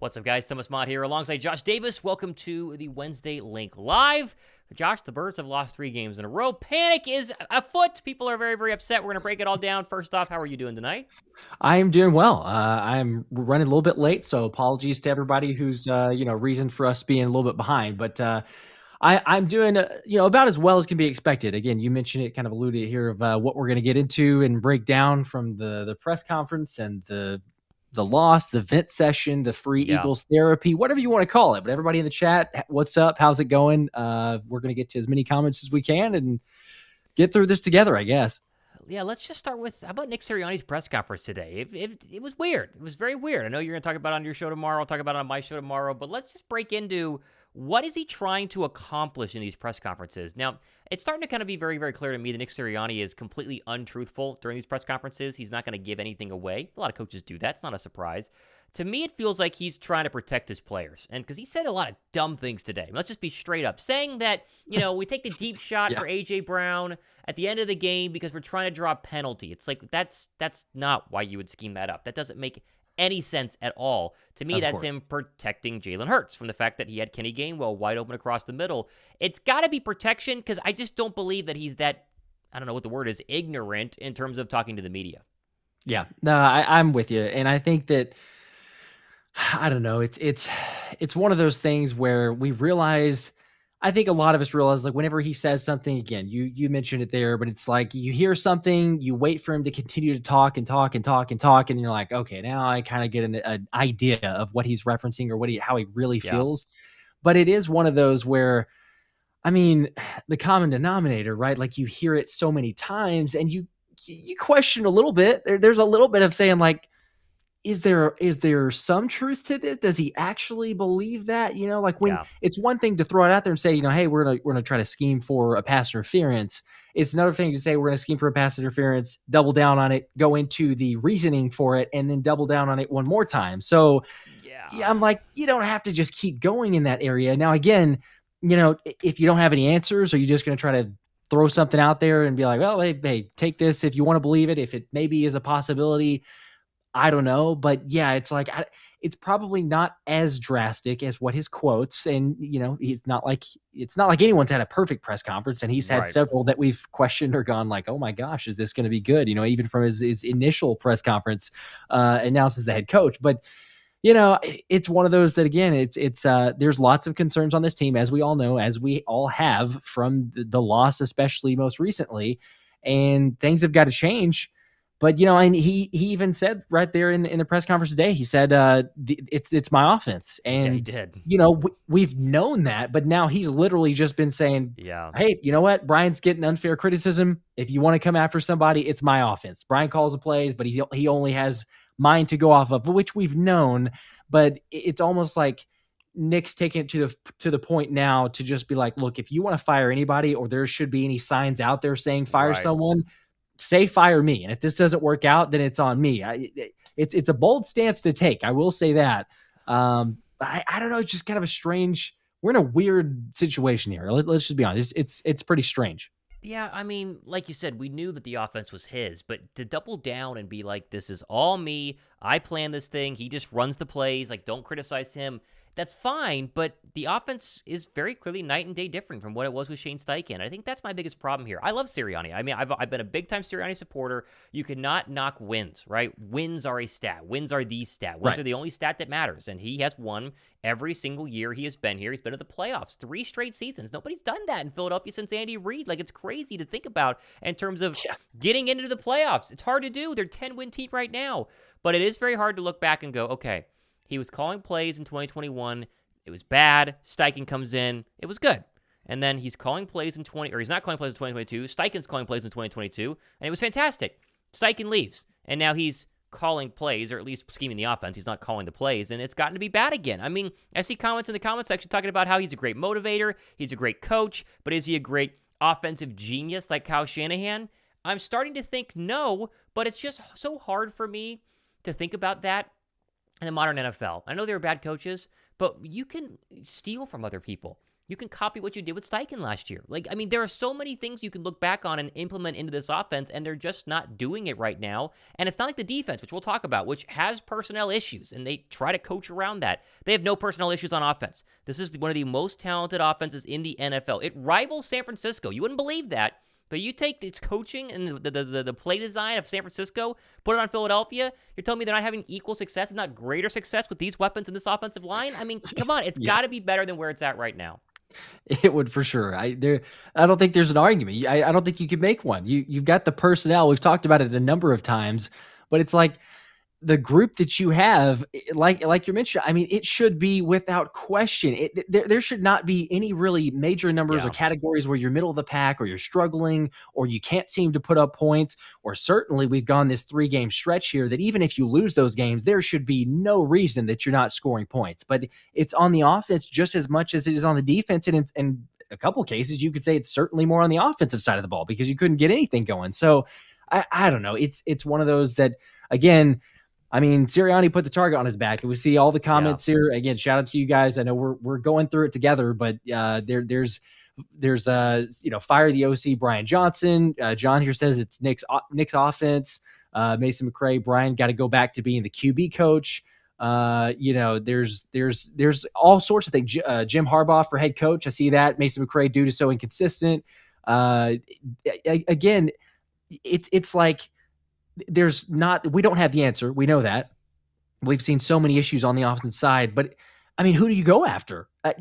What's up, guys? Thomas Mott here alongside Josh Davis. Welcome to the Wednesday Link Live. Josh, the Birds have lost 3 games in a row. Panic is afoot. People are very, very upset. We're going to break it all down. First off, how are you doing tonight? I'm doing well. I'm running a little bit late, so apologies to everybody who's reason for us being a little bit behind. But I'm doing about as well as can be expected. Again, you mentioned it, kind of alluded here of what we're going to get into and break down from the press conference and the loss, the vent session, the free Yeah. Eagles therapy, whatever you want to call it. But everybody in the chat, what's up? How's it going? We're going to get to as many comments as we can and get through this together, I guess. Yeah, let's just start with, how about Nick Sirianni's press conference today? It was weird. It was very weird. I know you're going to talk about it on your show tomorrow. I'll talk about it on my show tomorrow. But let's just break into what is he trying to accomplish in these press conferences. Now, it's starting to kind of be very, very clear to me that Nick Sirianni is completely untruthful during these press conferences. He's not going to give anything away. A lot of coaches do that. It's not a surprise. To me, it feels like he's trying to protect his players. And because he said a lot of dumb things today. Let's just be straight up. Saying that, we take the deep shot for A.J. Brown at the end of the game because we're trying to draw a penalty. It's like, that's not why you would scheme that up. That doesn't make any sense at all. To me, that's him protecting Jalen Hurts from the fact that he had Kenny Gainwell wide open across the middle. It's got to be protection because I just don't believe that he's that, I don't know what the word is, ignorant in terms of talking to the media. Yeah, no, I'm with you. And I think that, I don't know, it's one of those things where we realize, I think a lot of us realize, like, whenever he says something, again, you mentioned it there, but it's like you hear something, you wait for him to continue to talk and talk and talk and talk, and you're like, okay, now I kind of get an idea of what he's referencing or how he really feels. But it is one of those where, I mean, the common denominator, right? Like, you hear it so many times and you question a little bit. There's a little bit of saying, like, is there some truth to this? Does he actually believe that? Like, when it's one thing to throw it out there and say, hey, we're gonna try to scheme for a pass interference. It's another thing to say we're gonna scheme for a pass interference, double down on it, go into the reasoning for it, and then double down on it one more time. So yeah, I'm like, you don't have to just keep going in that area. Now, again, if you don't have any answers, are you just gonna try to throw something out there and be like, well, hey, take this if you want to believe it, if it maybe is a possibility? I don't know, but yeah, it's like, it's probably not as drastic as what his quotes, and it's not like anyone's had a perfect press conference, and he's had several that we've questioned or gone like, oh my gosh, is this going to be good? Even from his initial press conference, announced as the head coach. But it's one of those that, again, it's there's lots of concerns on this team, as we all know, as we all have from the loss, especially most recently, and things have got to change. But, and he even said right there in the press conference today, he said, it's my offense. And, yeah, he did. We've known that, but now he's literally just been saying, hey, you know what? Brian's getting unfair criticism. If you want to come after somebody, it's my offense. Brian calls the plays, but he only has mine to go off of, which we've known. But it's almost like Nick's taking it to the point now to just be like, look, if you want to fire anybody, or there should be any signs out there saying fire someone, say fire me. And if this doesn't work out, then it's on me. It's a bold stance to take, I will say that. But I don't know. It's just kind of a strange, we're in a weird situation here. Let's just be honest. It's pretty strange. Yeah, I mean, like you said, we knew that the offense was his, but to double down and be like, this is all me, I plan this thing, he just runs the plays, like, don't criticize him, that's fine, but the offense is very clearly night and day different from what it was with Shane Steichen. I think that's my biggest problem here. I love Sirianni. I mean, I've been a big-time Sirianni supporter. You cannot knock wins, right? Wins are a stat. Wins are the stat. Wins are the only stat that matters, and he has won every single year he has been here. He's been to the playoffs 3 straight seasons. Nobody's done that in Philadelphia since Andy Reid. Like, it's crazy to think about in terms of getting into the playoffs. It's hard to do. They're a 10-win team right now, but it is very hard to look back and go, okay, he was calling plays in 2021. It was bad. Steichen comes in. It was good. And then he's calling plays in he's not calling plays in 2022. Steichen's calling plays in 2022, and it was fantastic. Steichen leaves, and now he's calling plays, or at least scheming the offense. He's not calling the plays, and it's gotten to be bad again. I mean, I see comments in the comment section talking about how he's a great motivator, he's a great coach, but is he a great offensive genius like Kyle Shanahan? I'm starting to think no, but it's just so hard for me to think about that in the modern NFL. I know they were bad coaches, but you can steal from other people. you can copy what you did with Steichen last year. Like, I mean, there are so many things you can look back on and implement into this offense, and they're just not doing it right now. And it's not like the defense, which we'll talk about, which has personnel issues, and they try to coach around that. They have no personnel issues on offense. This is one of the most talented offenses in the NFL. It rivals San Francisco. You wouldn't believe that. But you take this coaching and the play design of San Francisco, put it on Philadelphia, you're telling me they're not having equal success, if not greater success with these weapons in this offensive line? I mean, come on. It's got to be better than where it's at right now. It would for sure. I don't think there's an argument. I don't think you can make one. You've got the personnel. We've talked about it a number of times, but it's like the group that you have, like you mentioned, I mean, it should be without question. There should not be any really major numbers or categories where you're middle of the pack or you're struggling or you can't seem to put up points. Or certainly we've gone this 3-game stretch here that even if you lose those games, there should be no reason that you're not scoring points. But it's on the offense just as much as it is on the defense. And in a couple of cases, you could say it's certainly more on the offensive side of the ball because you couldn't get anything going. So I don't know. It's one of those that, again, I mean, Sirianni put the target on his back, and we see all the comments here. Again, shout out to you guys. I know we're going through it together, but there's fire the OC Brian Johnson. John here says it's Nick's offense. Mason McCray, Brian got to go back to being the QB coach. There's all sorts of things. Jim Harbaugh for head coach. I see that. Mason McCray due to so inconsistent. Again, it's like. We don't have the answer. We know that. We've seen so many issues on the offensive side, but I mean, who do you go after? I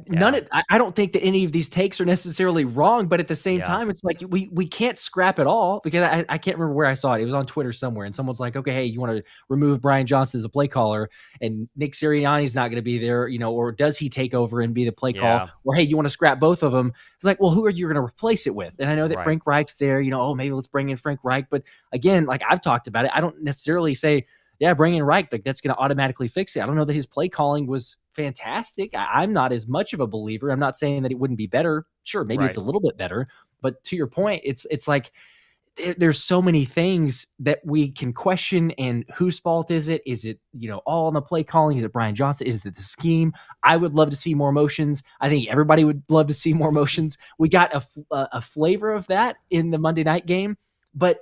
don't think that any of these takes are necessarily wrong, but at the same time, it's like we can't scrap it all because I can't remember where I saw it. It was on Twitter somewhere, and someone's like, okay, hey, you want to remove Brian Johnson as a play caller, and Nick Sirianni's not going to be there, or does he take over and be the play call? Or hey, you want to scrap both of them? It's like, well, who are you going to replace it with? And I know that Frank Reich's there, maybe let's bring in Frank Reich, but again, like I've talked about it, I don't necessarily say, yeah, bring in Reich, like that's going to automatically fix it. I don't know that his play calling was fantastic. I'm not as much of a believer. I'm not saying that it wouldn't be better. Sure, maybe it's a little bit better. But to your point, it's like there's so many things that we can question. And whose fault is it? Is it all on the play calling? Is it Brian Johnson? Is it the scheme? I would love to see more motions. I think everybody would love to see more motions. We got a flavor of that in the Monday night game, but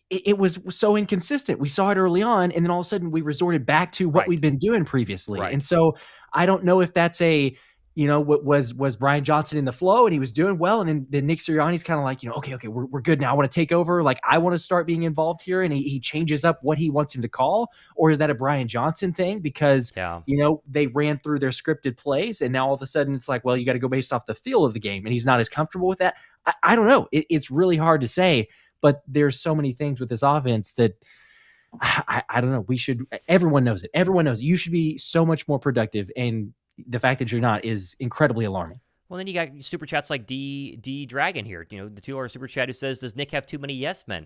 it was so inconsistent. We saw it early on, and then all of a sudden we resorted back to what we've been doing previously. And so I don't know if that's what was Brian Johnson in the flow and he was doing well. And then Nick Sirianni's kind of like, okay, we're good now. I want to take over. Like I want to start being involved here. And he changes up what he wants him to call. Or is that a Brian Johnson thing? Because, they ran through their scripted plays and now all of a sudden it's like, well, you got to go based off the feel of the game. And he's not as comfortable with that. I don't know. It's really hard to say. But there's so many things with this offense that I don't know. Everyone knows it. Everyone knows it. You should be so much more productive. And the fact that you're not is incredibly alarming. Well, then you got super chats like D Dragon here, the $2 super chat who says, does Nick have too many yes men?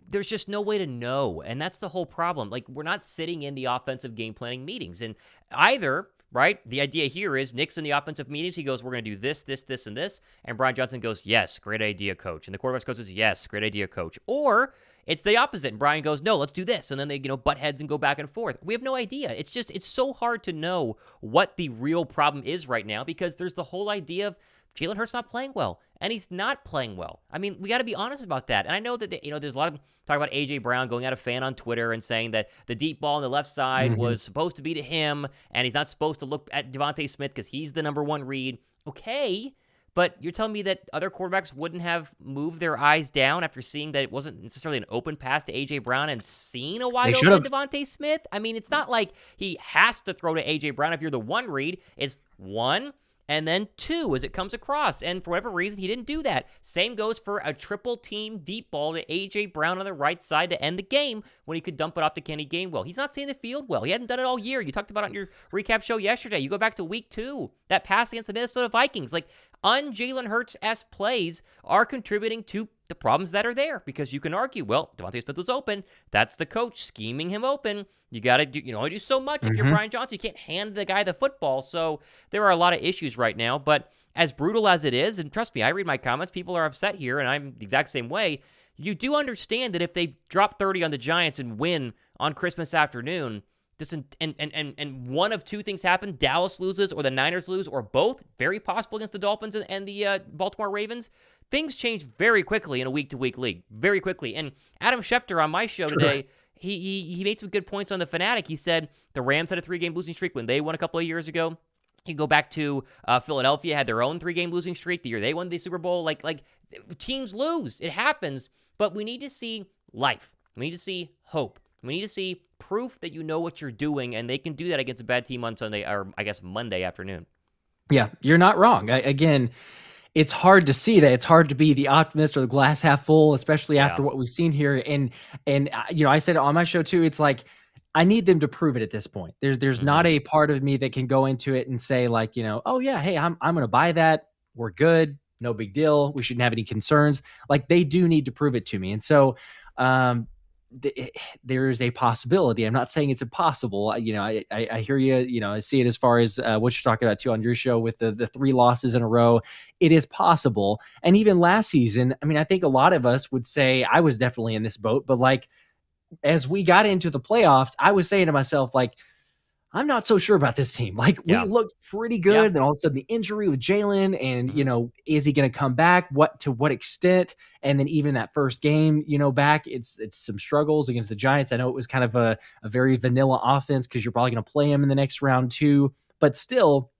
There's just no way to know. And that's the whole problem. Like we're not sitting in the offensive game planning meetings and either, right? The idea here is Nick's in the offensive meetings. He goes, we're going to do this, this, this, and this. And Brian Johnson goes, yes, great idea, coach. And the quarterback's coach says, yes, great idea, coach. Or it's the opposite. And Brian goes, no, let's do this. And then they, butt heads and go back and forth. We have no idea. It's so hard to know what the real problem is right now because there's the whole idea of Jalen Hurts not playing well. And he's not playing well. I mean, we got to be honest about that. And I know that, there's a lot of talk about A.J. Brown going at a fan on Twitter and saying that the deep ball on the left side was supposed to be to him, and he's not supposed to look at Devontae Smith because he's the number one read. Okay, but you're telling me that other quarterbacks wouldn't have moved their eyes down after seeing that it wasn't necessarily an open pass to A.J. Brown and seen a wide open Devontae Smith? I mean, it's not like he has to throw to A.J. Brown if you're the one read. It's one, and then two as it comes across. And for whatever reason, he didn't do that. Same goes for a triple team deep ball to A.J. Brown on the right side to end the game when he could dump it off to Kenny Gainwell. He's not seeing the field well. He hadn't done it all year. You talked about it on your recap show yesterday. You go back to week 2, that pass against the Minnesota Vikings. Like, un-Jalen Hurts-esque plays are contributing to the problems that are there because you can argue, well, Devontae Smith was open. That's the coach scheming him open. You got to do, only do so much if you're Brian Johnson. You can't hand the guy the football. So there are a lot of issues right now. But as brutal as it is, and trust me, I read my comments. People are upset here, and I'm the exact same way. You do understand that if they drop 30 on the Giants and win on Christmas afternoon, And one of two things happen: Dallas loses, or the Niners lose, or both. Very possible against the Dolphins and the Baltimore Ravens. Things change very quickly in a week-to-week league, very quickly. And Adam Schefter on my show today, he made some good points on the Fanatic. He said the Rams had a 3-game losing streak when they won a couple of years ago. You go back to Philadelphia, had their own 3-game losing streak the year they won the Super Bowl. Like teams lose, it happens, but we need to see life. We need to see hope. We need to see proof that you know what you're doing, and they can do that against a bad team on Sunday, or I guess Monday afternoon. Yeah, you're not wrong. Again, it's hard to see that. It's hard to be the optimist or the glass half full, especially after what we've seen here. And I said it on my show too. It's like, I need them to prove it at this point. There's not a part of me that can go into it and say like, oh yeah, hey, I'm going to buy that. We're good. No big deal. We shouldn't have any concerns. Like, they do need to prove it to me. And so, there is a possibility. I'm not saying it's impossible. I hear you. I see it as far as what you're talking about too on your show with the 3 losses in a row. It is possible. And even last season, I mean, I think a lot of us would say, I was definitely in this boat, but like, as we got into the playoffs, I was saying to myself, like, I'm not so sure about this team. Like, we looked pretty good. Then all of a sudden the injury with Jalen and, is he going to come back? To what extent? And then even that first game, back, it's some struggles against the Giants. I know it was kind of a very vanilla offense because you're probably going to play him in the next round too, but still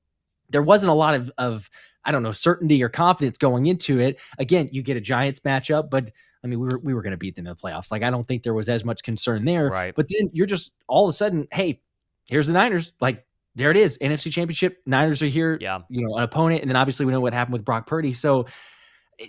there wasn't a lot of I don't know, certainty or confidence going into it. Again, you get a Giants matchup, but I mean, we were going to beat them in the playoffs. Like, I don't think there was as much concern there, right? But then you're just all of a sudden, hey, here's the Niners. Like, there it is. NFC Championship. Niners are here. Yeah. An opponent. And then obviously we know what happened with Brock Purdy. So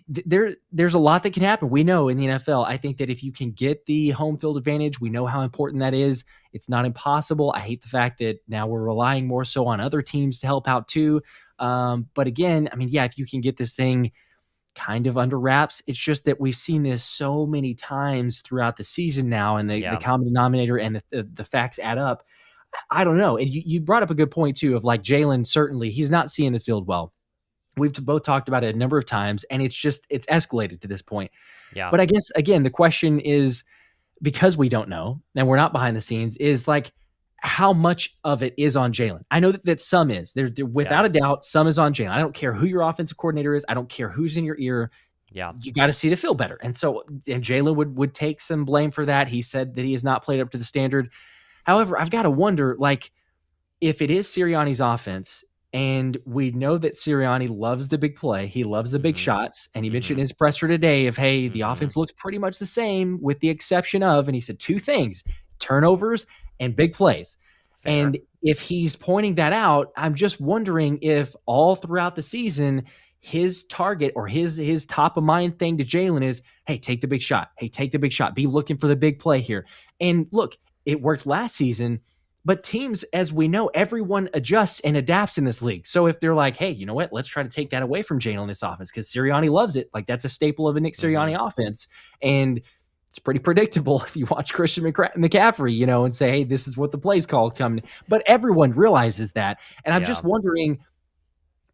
there's a lot that can happen. We know in the NFL, I think that if you can get the home field advantage, we know how important that is. It's not impossible. I hate the fact that now we're relying more so on other teams to help out too. But again, I mean, yeah, if you can get this thing kind of under wraps, it's just that we've seen this so many times throughout the season now, and the common denominator and the facts add up. I don't know. And you brought up a good point too of like Jalen, certainly he's not seeing the field well. We've both talked about it a number of times, and it's escalated to this point. Yeah. But I guess, again, the question is, because we don't know and we're not behind the scenes, is like, how much of it is on Jalen? I know that some is. There's without a doubt, some is on Jalen. I don't care who your offensive coordinator is. I don't care who's in your ear. Yeah. You got to see the field better. And Jalen would take some blame for that. He said that he has not played up to the standard. However, I've got to wonder, like, if it is Sirianni's offense, and we know that Sirianni loves the big play, he loves the big shots, and he mentioned in his presser today of, hey, the offense looks pretty much the same with the exception of, and he said 2 things, turnovers and big plays. Fair. And if he's pointing that out, I'm just wondering if all throughout the season, his target or his top of mind thing to Jalen is, hey, take the big shot. Hey, take the big shot. Be looking for the big play here. And look, it worked last season, but teams, as we know, everyone adjusts and adapts in this league. So if they're like, hey, you know what? Let's try to take that away from Jalen in this offense because Sirianni loves it. Like, that's a staple of a Nick Sirianni offense. And it's pretty predictable if you watch Christian McCaffrey, and say, hey, this is what the play's called coming. But everyone realizes that. And I'm just wondering,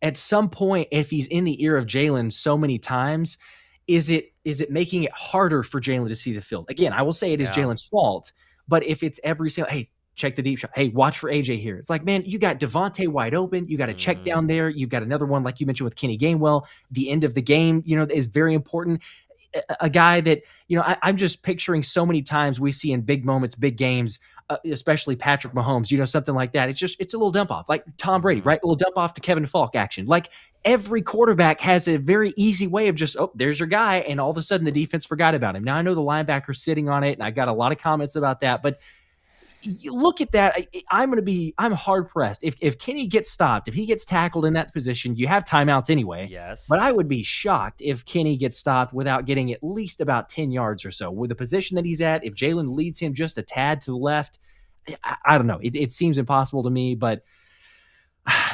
at some point, if he's in the ear of Jalen so many times, is it making it harder for Jalen to see the field? Again, I will say it is Jalen's fault. But if it's every single, hey, check the deep shot. Hey, watch for AJ here. It's like, man, you got Devontae wide open. You got a check down there. You've got another one, like you mentioned with Kenny Gainwell. The end of the game, is very important. A guy that, I'm just picturing so many times we see in big moments, big games, especially Patrick Mahomes, something like that. It's a little dump off, like Tom Brady, right? A little dump off to Kevin Falk action. Like, every quarterback has a very easy way of just, oh, there's your guy. And all of a sudden the defense forgot about him. Now I know the linebacker's sitting on it, and I've got a lot of comments about that, but you look at that, I'm hard pressed. If Kenny gets stopped, if he gets tackled in that position, you have timeouts anyway. Yes. But I would be shocked if Kenny gets stopped without getting at least about 10 yards or so. With the position that he's at, if Jalen leads him just a tad to the left, I don't know. It seems impossible to me, but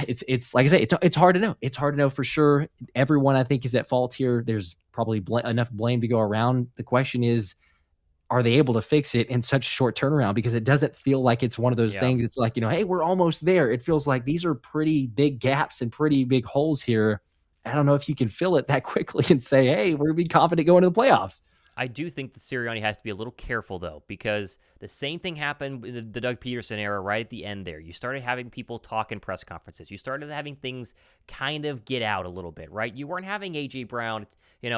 it's like I say, it's hard to know. It's hard to know for sure. Everyone, I think, is at fault here. There's probably enough blame to go around. The question is, are they able to fix it in such a short turnaround? Because it doesn't feel like it's one of those things. It's like, hey, we're almost there. It feels like these are pretty big gaps and pretty big holes here. I don't know if you can fill it that quickly and say, hey, we're going to be confident going to the playoffs. I do think that Sirianni has to be a little careful, though, because the same thing happened in the Doug Peterson era right at the end there. You started having people talk in press conferences. You started having things kind of get out a little bit, right? You weren't having A.J. Brown,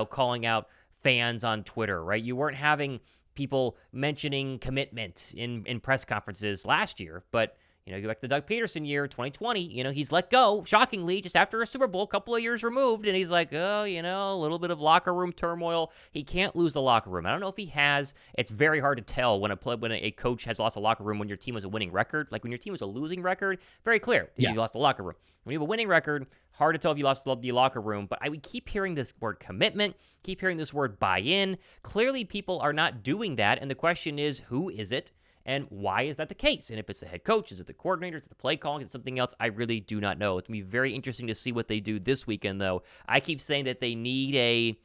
calling out fans on Twitter, right? You weren't having people mentioning commitment in press conferences last year, but go back to the Doug Peterson year, 2020, he's let go, shockingly, just after a Super Bowl, a couple of years removed, and he's like, a little bit of locker room turmoil. He can't lose the locker room. I don't know if he has. It's very hard to tell when a coach has lost a locker room when your team has a winning record. Like when your team was a losing record, very clear that you lost the locker room. When you have a winning record, hard to tell if you lost the locker room, but we keep hearing this word commitment, keep hearing this word buy-in. Clearly, people are not doing that, and the question is, who is it? And why is that the case? And if it's the head coach, is it the coordinator, is it the play calling, is it something else? I really do not know. It's going to be very interesting to see what they do this weekend, though. I keep saying that they need a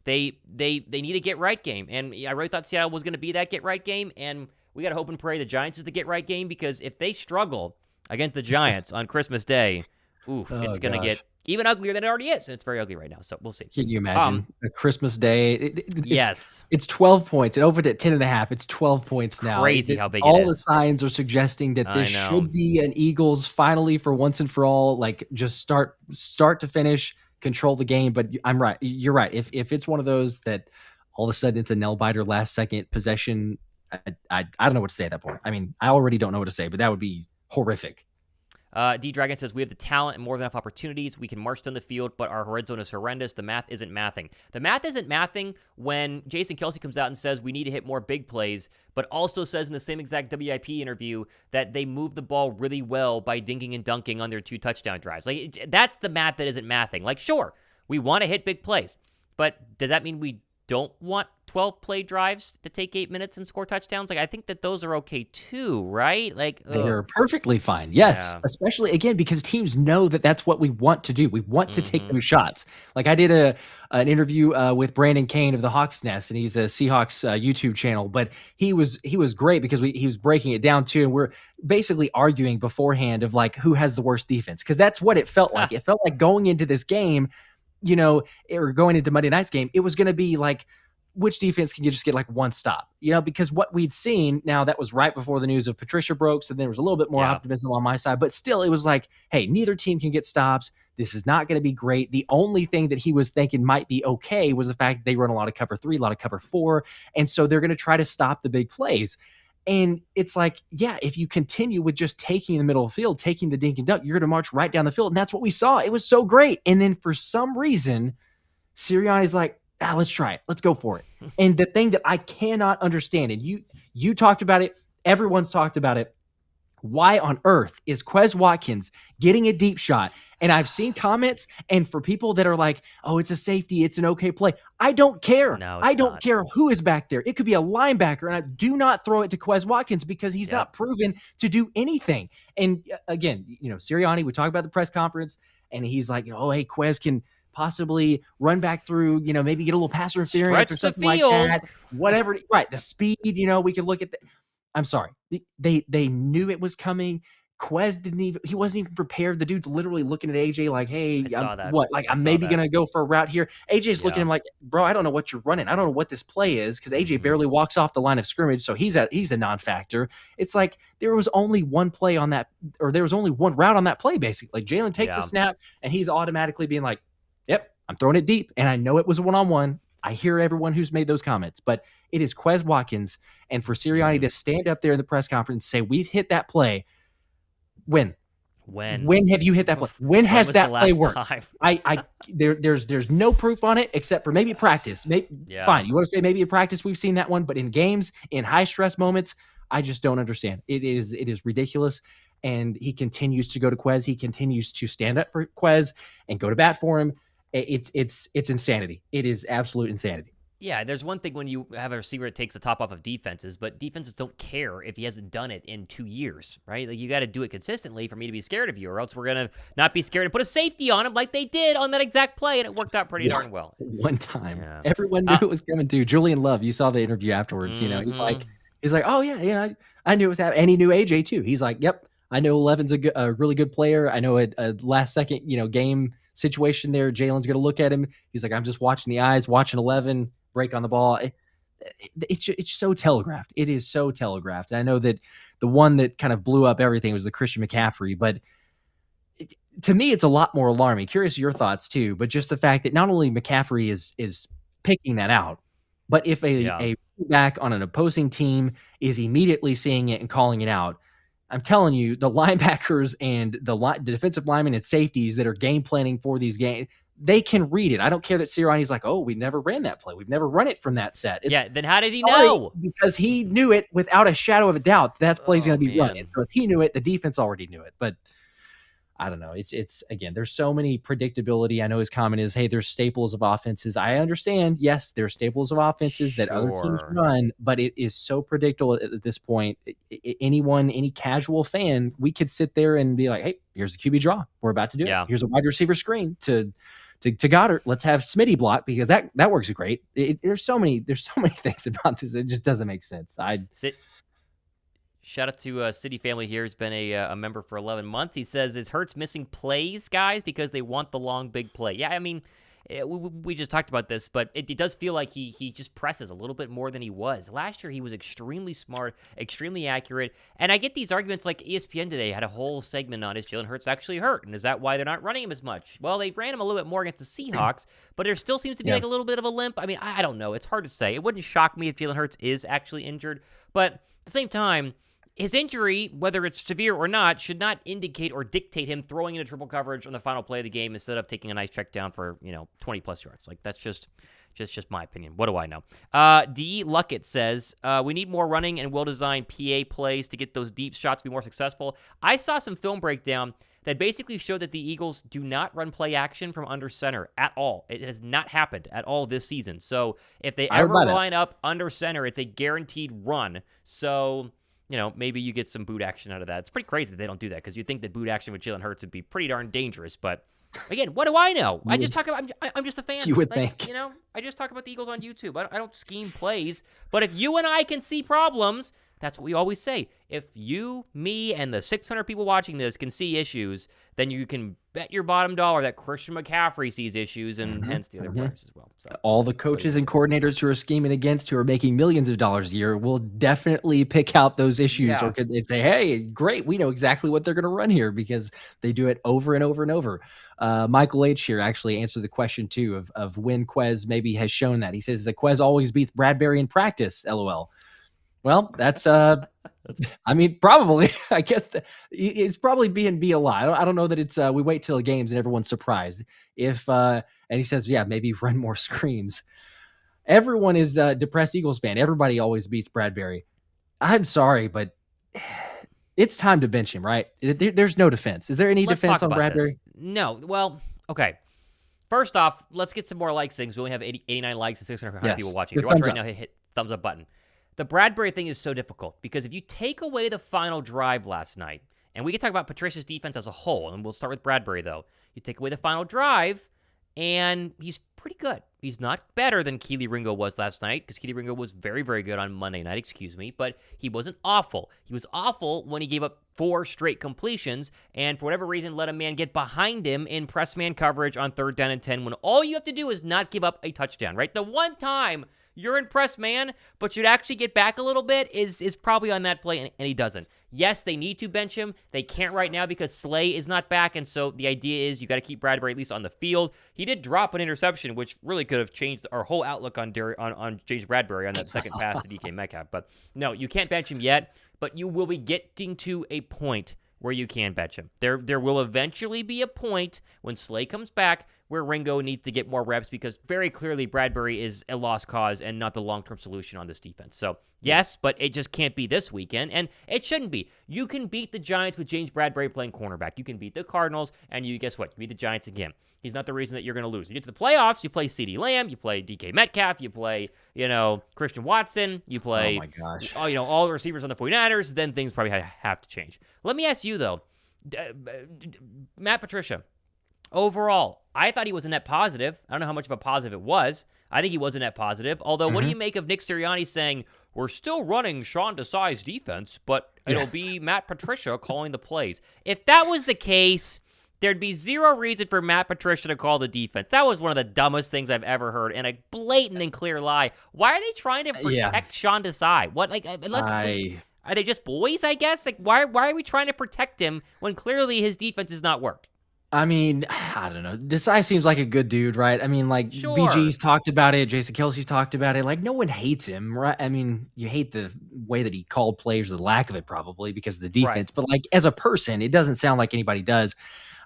get-right game. And I really thought Seattle was going to be that get-right game, and we got to hope and pray the Giants is the get-right game, because if they struggle against the Giants on Christmas Day, it's going to get even uglier than it already is, and it's very ugly right now, so we'll see. Can you imagine a Christmas Day? Yes. It's 12 points. It opened at 10.5. It's 12 points now. Crazy how big it is. All the signs are suggesting that this should be an Eagles finally for once and for all, like just start to finish, control the game. But I'm right. You're right. If it's one of those that all of a sudden it's a nail-biter last-second possession, I don't know what to say at that point. I mean, I already don't know what to say, but that would be horrific. D-Dragon says, we have the talent and more than enough opportunities. We can march down the field, but our red zone is horrendous. The math isn't mathing. The math isn't mathing when Jason Kelce comes out and says we need to hit more big plays, but also says in the same exact WIP interview that they move the ball really well by dinking and dunking on their 2 touchdown drives. Like, that's the math that isn't mathing. Like, sure, we want to hit big plays, but does that mean we don't want 12 play drives to take 8 minutes and score touchdowns? Like, I think that those are okay too, right? Like, they're perfectly fine. Yes. Yeah. Especially again, because teams know that that's what we want to do. We want to take those shots. Like I did an interview with Brandon Kane of the Hawks Nest, and he's a Seahawks YouTube channel, but he was great because he was breaking it down too. And we're basically arguing beforehand of like, who has the worst defense? Cause that's what it felt like. It felt like going into this game, or going into Monday night's game, it was going to be like, which defense can you just get like one stop? Because what we'd seen, now that was right before the news of Patricia broke, so there was a little bit more optimism on my side, but still it was like, hey, neither team can get stops. This is not going to be great. The only thing that he was thinking might be okay was the fact that they run a lot of cover 3, a lot of cover 4, and so they're going to try to stop the big plays. And it's like, yeah, if you continue with just taking the middle of the field, taking the dink and dunk, you're going to march right down the field. And that's what we saw. It was so great. And then for some reason, Sirianni's like, let's try it. Let's go for it. And the thing that I cannot understand, and you talked about it, everyone's talked about it. Why on earth is Quez Watkins getting a deep shot? And I've seen comments, and for people that are like, oh, it's a safety, it's an okay play. I don't care. No, I don't care who is back there. It could be a linebacker, and I do not throw it to Quez Watkins because he's not proven to do anything. And again, Sirianni, we talk about the press conference, and he's like, oh, hey, Quez can possibly run back through, maybe get a little pass interference or something like that. Whatever. Right. The speed, we could look at I'm sorry. They knew it was coming. Quez he wasn't even prepared. The dude's literally looking at AJ like, hey, I'm maybe going to go for a route here. AJ's looking at him like, bro, I don't know what you're running. I don't know what this play is, because AJ barely walks off the line of scrimmage. So he's a non-factor. It's like there was only one play on that, or there was only one route on that play, basically. Like Jalen takes a snap and he's automatically being like, yep, I'm throwing it deep. And I know it was a one-on-one. I hear everyone who's made those comments, but it is Quez Watkins. And for Sirianni to stand up there in the press conference and say, we've hit that play. When have you hit that play? When has that play worked? There's no proof on it except for maybe practice. Fine. You want to say maybe in practice we've seen that one, but in games, in high stress moments, I just don't understand. It is ridiculous. And he continues to go to Quez. He continues to stand up for Quez and go to bat for him. It's insanity. It is absolute insanity. Yeah, there's one thing when you have a receiver that takes the top off of defenses, but defenses don't care if he hasn't done it in 2 years, right? Like, you got to do it consistently for me to be scared of you, or else we're going to not be scared and put a safety on him like they did on that exact play, and it worked out pretty darn well. One time. Yeah. Everyone knew it was coming too. Julian Love, you saw the interview afterwards, he's like, oh, yeah, I knew it was happening. And he knew AJ too. He's like, yep, I know Levin's a really good player. I know a last second, game situation there. Jalen's going to look at him. He's like, I'm just watching the eyes, watching 11 break on the ball. it's so telegraphed. It is so telegraphed. I know that the one that kind of blew up everything was the Christian McCaffrey, but to me, it's a lot more alarming. Curious your thoughts too, but just the fact that not only McCaffrey is picking that out, but if Yeah. a back on an opposing team is immediately seeing it and calling it out, I'm telling you, the linebackers and the defensive linemen and safeties that are game planning for these games, they can read it. I don't care that Sirianni's like, oh, we never ran that play. We've never run it from that set. It's Yeah, then how did he sorry, know? because he knew it without a shadow of a doubt. That play's Oh, going to be run. man. So if he knew it, the defense already knew it. But I don't know. It's again, there's so many predictability. I know his comment is, hey, there's staples of offenses. I understand. Yes, there's staples of offenses that other teams Sure. run, but it is so predictable at this point. Anyone, any casual fan, we could sit there and be like, hey, here's the QB draw. We're about to do Yeah. it. Here's a wide receiver screen to Goddard. Let's have Smitty block because that works great. There's so many things about this. It just doesn't make sense. Shout out to City Family here. He's been a member for 11 months. He says, is Hurts missing plays, guys, because they want the long, big play? Yeah, I mean, we just talked about this, but it does feel like he just presses a little bit more than he was. Last year, he was extremely smart, extremely accurate, and I get these arguments like ESPN today had a whole segment on, is Jalen Hurts actually hurt, and is that why they're not running him as much? Well, they ran him a little bit more against the Seahawks, but there still seems to be like a little bit of a limp. I mean, I don't know. It's hard to say. It wouldn't shock me if Jalen Hurts is actually injured, but at the same time, his injury, whether it's severe or not, should not indicate or dictate him throwing into triple coverage on the final play of the game instead of taking a nice check down for 20+ yards. Like that's just my opinion. What do I know? D. Luckett says we need more running and well-designed PA plays to get those deep shots to be more successful. I saw some film breakdown that basically showed that the Eagles do not run play action from under center at all. It has not happened at all this season. So if they ever line up under center, it's a guaranteed run. So maybe you get some boot action out of that. It's pretty crazy that they don't do that because you'd think that boot action with Jalen Hurts would be pretty darn dangerous. But again, what do I know? I'm just a fan. You would think. I just talk about the Eagles on YouTube. I don't scheme plays. But if you and I can see problems, that's what we always say. If you, me, and the 600 people watching this can see issues, then you can bet your bottom dollar that Christian McCaffrey sees issues and hence the other players as well. So all the coaches and coordinators who are scheming against, who are making millions of dollars a year, will definitely pick out those issues or could say, hey, great, we know exactly what they're going to run here because they do it over and over and over. Michael H. here actually answered the question, too, of when Quez maybe has shown that. He says that Quez always beats Bradberry in practice, LOL. Well, that's, I mean, probably, I guess it's probably being beat a lot. I don't know that it's, we wait till the games and everyone's surprised. And he says, yeah, maybe run more screens. Everyone is a depressed Eagles fan. Everybody always beats Bradberry. I'm sorry, but it's time to bench him, right? There's no defense. Is there any defense on Bradberry? No. Well, okay. First off, let's get some more likes things. We only have 89 likes and 600 people watching. If you're watching right now, hit thumbs up button. The Bradberry thing is so difficult because if you take away the final drive last night, and we can talk about Patricia's defense as a whole, and we'll start with Bradberry, though. You take away the final drive, and he's pretty good. He's not better than Kelee Ringo was last night because Kelee Ringo was very, very good on Monday night, but he wasn't awful. He was awful when he gave up 4 straight completions and for whatever reason let a man get behind him in press man coverage on 3rd down and 10 when all you have to do is not give up a touchdown, right? The one time you're in press man, but you'd actually get back a little bit is probably on that play, and he doesn't. Yes, they need to bench him. They can't right now because Slay is not back, and so the idea is you got to keep Bradberry at least on the field. He did drop an interception, which really could have changed our whole outlook on James Bradberry on that second pass to DK Metcalf. But no, you can't bench him yet, but you will be getting to a point where you can bench him. There will eventually be a point when Slay comes back where Ringo needs to get more reps because very clearly Bradberry is a lost cause and not the long-term solution on this defense. So, yes, but it just can't be this weekend, and it shouldn't be. You can beat the Giants with James Bradberry playing cornerback. You can beat the Cardinals, and guess what? You beat the Giants again. He's not the reason that you're going to lose. You get to the playoffs, you play CeeDee Lamb, you play DK Metcalf, you play, Christian Watson, you play all the receivers on the 49ers, then things probably have to change. Let me ask you, though, Matt Patricia, overall, I thought he was a net positive. I don't know how much of a positive it was. I think he was a net positive. Although, what do you make of Nick Sirianni saying, we're still running Sean Desai's defense, but it'll be Matt Patricia calling the plays? If that was the case, there'd be zero reason for Matt Patricia to call the defense. That was one of the dumbest things I've ever heard, and a blatant and clear lie. Why are they trying to Yeah. protect Sean Desai? What, like, unless I are they just boys? I guess. Like, why are we trying to protect him when clearly his defense has not worked? I mean, I don't know. Desai seems like a good dude, right? I mean, like Sure. BG's talked about it, Jason Kelsey's talked about it. Like, no one hates him, right? I mean, you hate the way that he called players, the lack of it, probably because of the Right. defense. But like as a person, it doesn't sound like anybody does.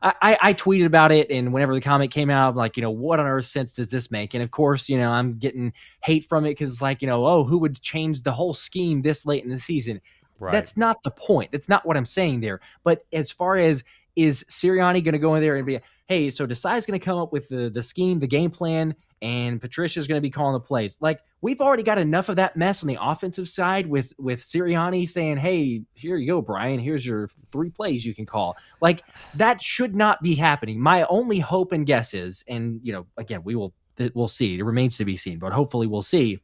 I tweeted about it, and whenever the comment came out, I'm like, what on earth sense does this make? And of course, I'm getting hate from it because it's like, oh, who would change the whole scheme this late in the season? Right. That's not the point. That's not what I'm saying there. But as far as is Sirianni going to go in there and be, hey, so Desai's going to come up with the scheme, the game plan, and Patricia's going to be calling the plays. Like, we've already got enough of that mess on the offensive side with Sirianni saying, hey, here you go, Brian. Here's your 3 plays you can call. Like, that should not be happening. My only hope and guess is, and, again, we'll see. It remains to be seen, but hopefully we'll see,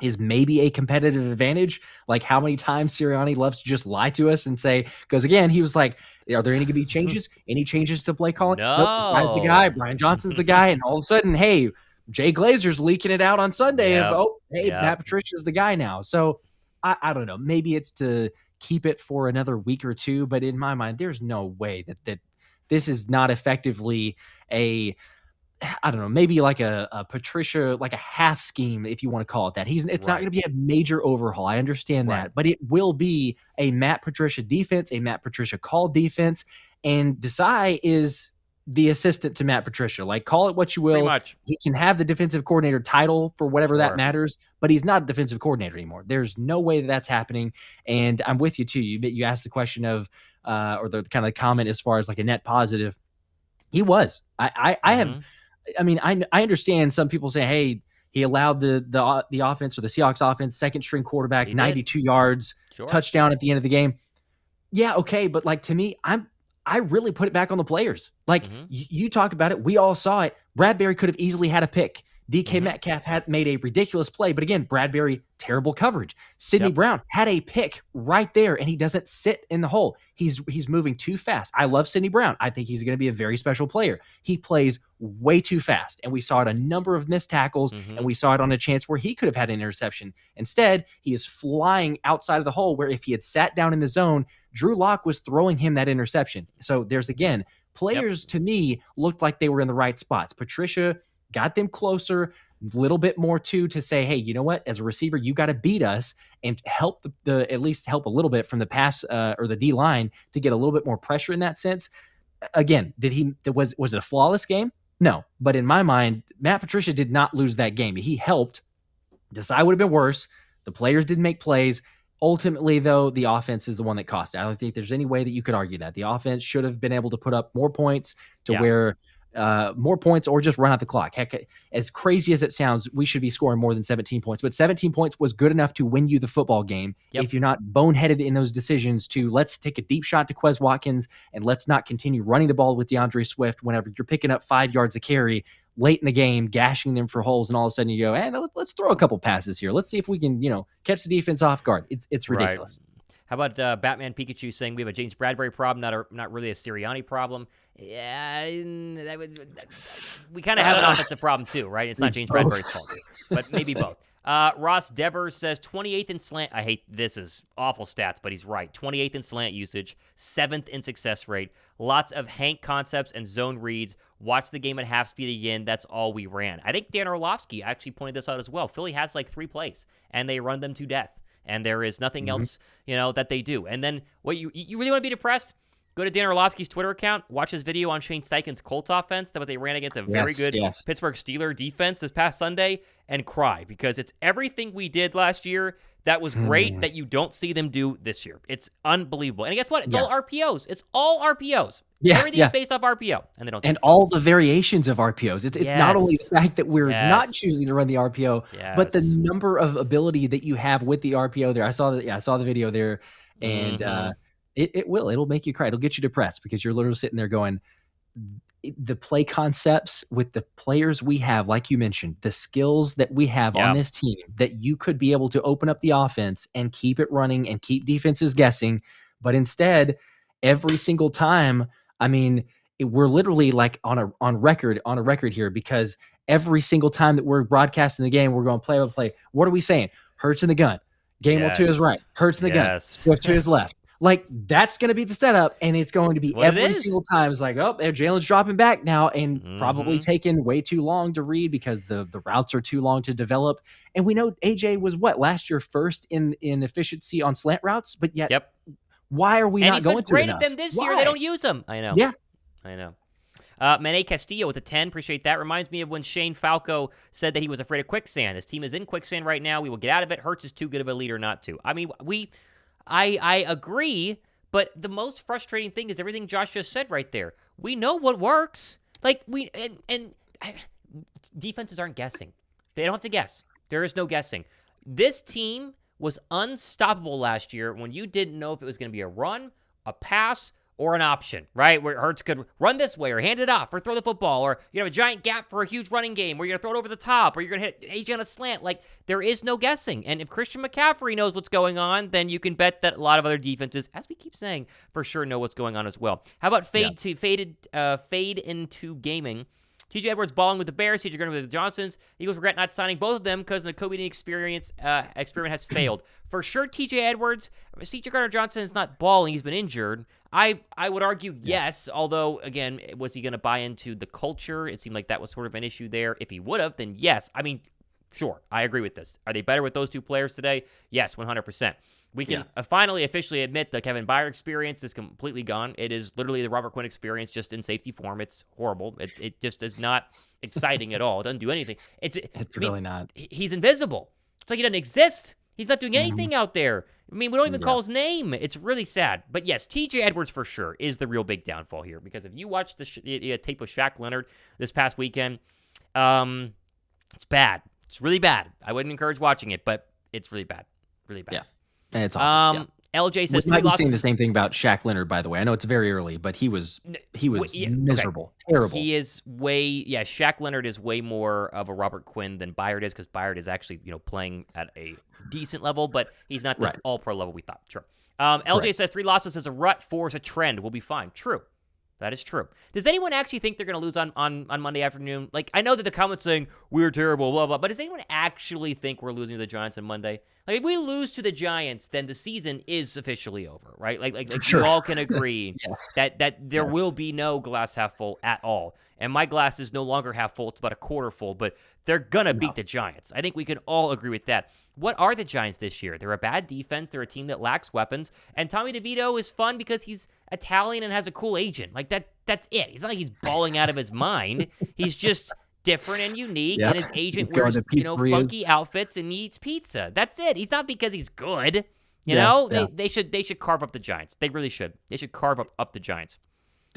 is maybe a competitive advantage. Like how many times Sirianni loves to just lie to us and say, because again, he was like, are there any going to be changes? Any changes to play calling? Nope. Besides the guy, No. Brian Johnson's the guy. And all of a sudden, hey, Jay Glazer's leaking it out on Sunday. Yep. Yep. Matt Patricia's the guy now. So I don't know. Maybe it's to keep it for another week or two. But in my mind, there's no way that this is not effectively I don't know, maybe like a Patricia, like a half scheme, if you want to call it that. It's not going to be a major overhaul. I understand that, but it will be a Matt Patricia defense, a Matt Patricia call defense, and Desai is the assistant to Matt Patricia. Like, call it what you will. Pretty much. He can have the defensive coordinator title for whatever that matters, but he's not a defensive coordinator anymore. There's no way that that's happening, and I'm with you too. You asked the question of, or the kind of comment as far as like a net positive. He was. I have. I mean, I understand some people say, hey, he allowed the offense, or the Seahawks offense, second string quarterback, 92 yards, touchdown at the end of the game. Yeah, okay, but like, to me, I really put it back on the players. Like, you talk about it, we all saw it. Bradberry could have easily had a pick. DK Metcalf had made a ridiculous play, but again, Bradberry, terrible coverage. Sidney Brown had a pick right there, and he doesn't sit in the hole. He's moving too fast. I love Sidney Brown. I think he's going to be a very special player. He plays way too fast, and we saw it a number of missed tackles, and we saw it on a chance where he could have had an interception. Instead, he is flying outside of the hole, where if he had sat down in the zone, Drew Lock was throwing him that interception. So there's, again, players to me looked like they were in the right spots. Patricia got them closer, a little bit more too, to say, hey, you know what? As a receiver, you got to beat us and help at least help a little bit from the pass or the D line to get a little bit more pressure in that sense. Again, was it a flawless game? No, but in my mind, Matt Patricia did not lose that game. He helped. Desai would have been worse. The players didn't make plays. Ultimately, though, the offense is the one that cost it. I don't think there's any way that you could argue that. The offense should have been able to put up more points to where more points, or just run out the clock. Heck, as crazy as it sounds, we should be scoring more than 17 points, but 17 points was good enough to win you the football game. If you're not boneheaded in those decisions to, let's take a deep shot to Quez Watkins and let's not continue running the ball with DeAndre Swift whenever you're picking up 5 yards a carry late in the game, gashing them for holes, and all of a sudden you go, hey, let's throw a couple passes here. Let's see if we can, catch the defense off guard. It's ridiculous. How about Batman Pikachu saying we have a James Bradberry problem, not really a Sirianni problem? Yeah, we kind of have an offensive problem too, right? It's not James Bradberry's fault, but maybe both. Ross Devers says 28th in slant. I hate this is awful stats, but he's right. 28th in slant usage, 7th in success rate. Lots of Hank concepts and zone reads. Watch the game at half speed again. That's all we ran. I think Dan Orlovsky actually pointed this out as well. Philly has like 3 plays, and they run them to death. And there is nothing else, that they do. And then what you really want to be depressed? Go to Dan Orlovsky's Twitter account, watch his video on Shane Steichen's Colts offense, that what they ran against a very good Pittsburgh Steelers defense this past Sunday, and cry, because it's everything we did last year that was great that you don't see them do this year. It's unbelievable. And guess what? It's all RPOs. It's all RPOs. Everything's based off RPO, and they don't. And all the variations of RPOs. It's not only the fact that we're not choosing to run the RPO, but the number of ability that you have with the RPO there. I saw the video there, and it'll make you cry. It'll get you depressed, because you're literally sitting there going, the play concepts with the players we have, like you mentioned, the skills that we have on this team, that you could be able to open up the offense and keep it running and keep defenses guessing. But instead, every single time, I mean, we're literally like on record here, because every single time that we're broadcasting the game, we're going play by play. What are we saying? Hurts in the gun. Gainwell to his right. Yes. Hurts in the gun. Yes. Swift to his left. Like, that's going to be the setup, and it's going to be what it every is. single time. It's like, oh, Jalen's dropping back now, and probably Mhm. taking way too long to read because the routes are too long to develop. And we know AJ was last year first in efficiency on slant routes, but yet Yep. why are we And not he's going been to great enough? at them this year. Why? They don't use them. I know. Yeah. I know. Mane Castillo with a 10. Appreciate that. Reminds me of when Shane Falco said that he was afraid of quicksand. This team is in quicksand right now. We will get out of it. Hurts is too good of a leader not to. I mean, I agree, but the most frustrating thing is everything Josh just said right there. We know what works. Like, defenses aren't guessing. They don't have to guess. There is no guessing. This team was unstoppable last year when you didn't know if it was going to be a run, a pass, or an option, right? Where Hurts could run this way or hand it off or throw the football, or you have a giant gap for a huge running game where you're going to throw it over the top or you're going to hit AJ on a slant. Like, there is no guessing. And if Christian McCaffrey knows what's going on, then you can bet that a lot of other defenses, as we keep saying, for sure know what's going on as well. How about fade into gaming? TJ Edwards balling with the Bears, TJ Gardner with the Johnsons. Eagles regret not signing both of them because the Kobe experiment has failed. For sure, TJ Edwards. TJ Gardner-Johnson is not balling. He's been injured. I would argue yes, although, again, was he going to buy into the culture? It seemed like that was sort of an issue there. If he would have, then yes. I mean, sure, I agree with this. Are they better with those two players today? Yes, 100%. We can finally officially admit the Kevin Byard experience is completely gone. It is literally the Robert Quinn experience, just in safety form. It's horrible. It just is not exciting at all. It doesn't do anything. It's really not. He's invisible. It's like he doesn't exist. He's not doing anything out there. I mean, we don't even call his name. It's really sad. But yes, TJ Edwards for sure is the real big downfall here, because if you watch the tape of Shaq Leonard this past weekend, it's bad. It's really bad. I wouldn't encourage watching it, but it's really bad. Really bad. Yeah. It's awful. LJ says we might be seeing the same thing about Shaq Leonard, by the way. I know it's very early, but he was miserable, terrible. He is Shaq Leonard is way more of a Robert Quinn than Byard is, because Byard is actually playing at a decent level, but he's not the all-pro level we thought. Sure. LJ says 3 losses is a rut, 4 is a trend. We'll be fine. True. That is true. Does anyone actually think they're going to lose on Monday afternoon? Like, I know that the comments saying we're terrible, blah, blah, but does anyone actually think we're losing to the Giants on Monday? Like, if we lose to the Giants, then the season is officially over, right? Like sure. we all can agree that there will be no glass half full at all. And my glass is no longer half full. It's about a quarter full, but they're going to beat the Giants. I think we can all agree with that. What are the Giants this year? They're a bad defense. They're a team that lacks weapons. And Tommy DeVito is fun because he's Italian and has a cool agent. Like, that's it. It's not like he's balling out of his mind. He's just different and unique, and his agent wears, funky outfits and eats pizza. That's it. He's not because he's good. You know? They should carve up the Giants. They really should. They should carve up the Giants.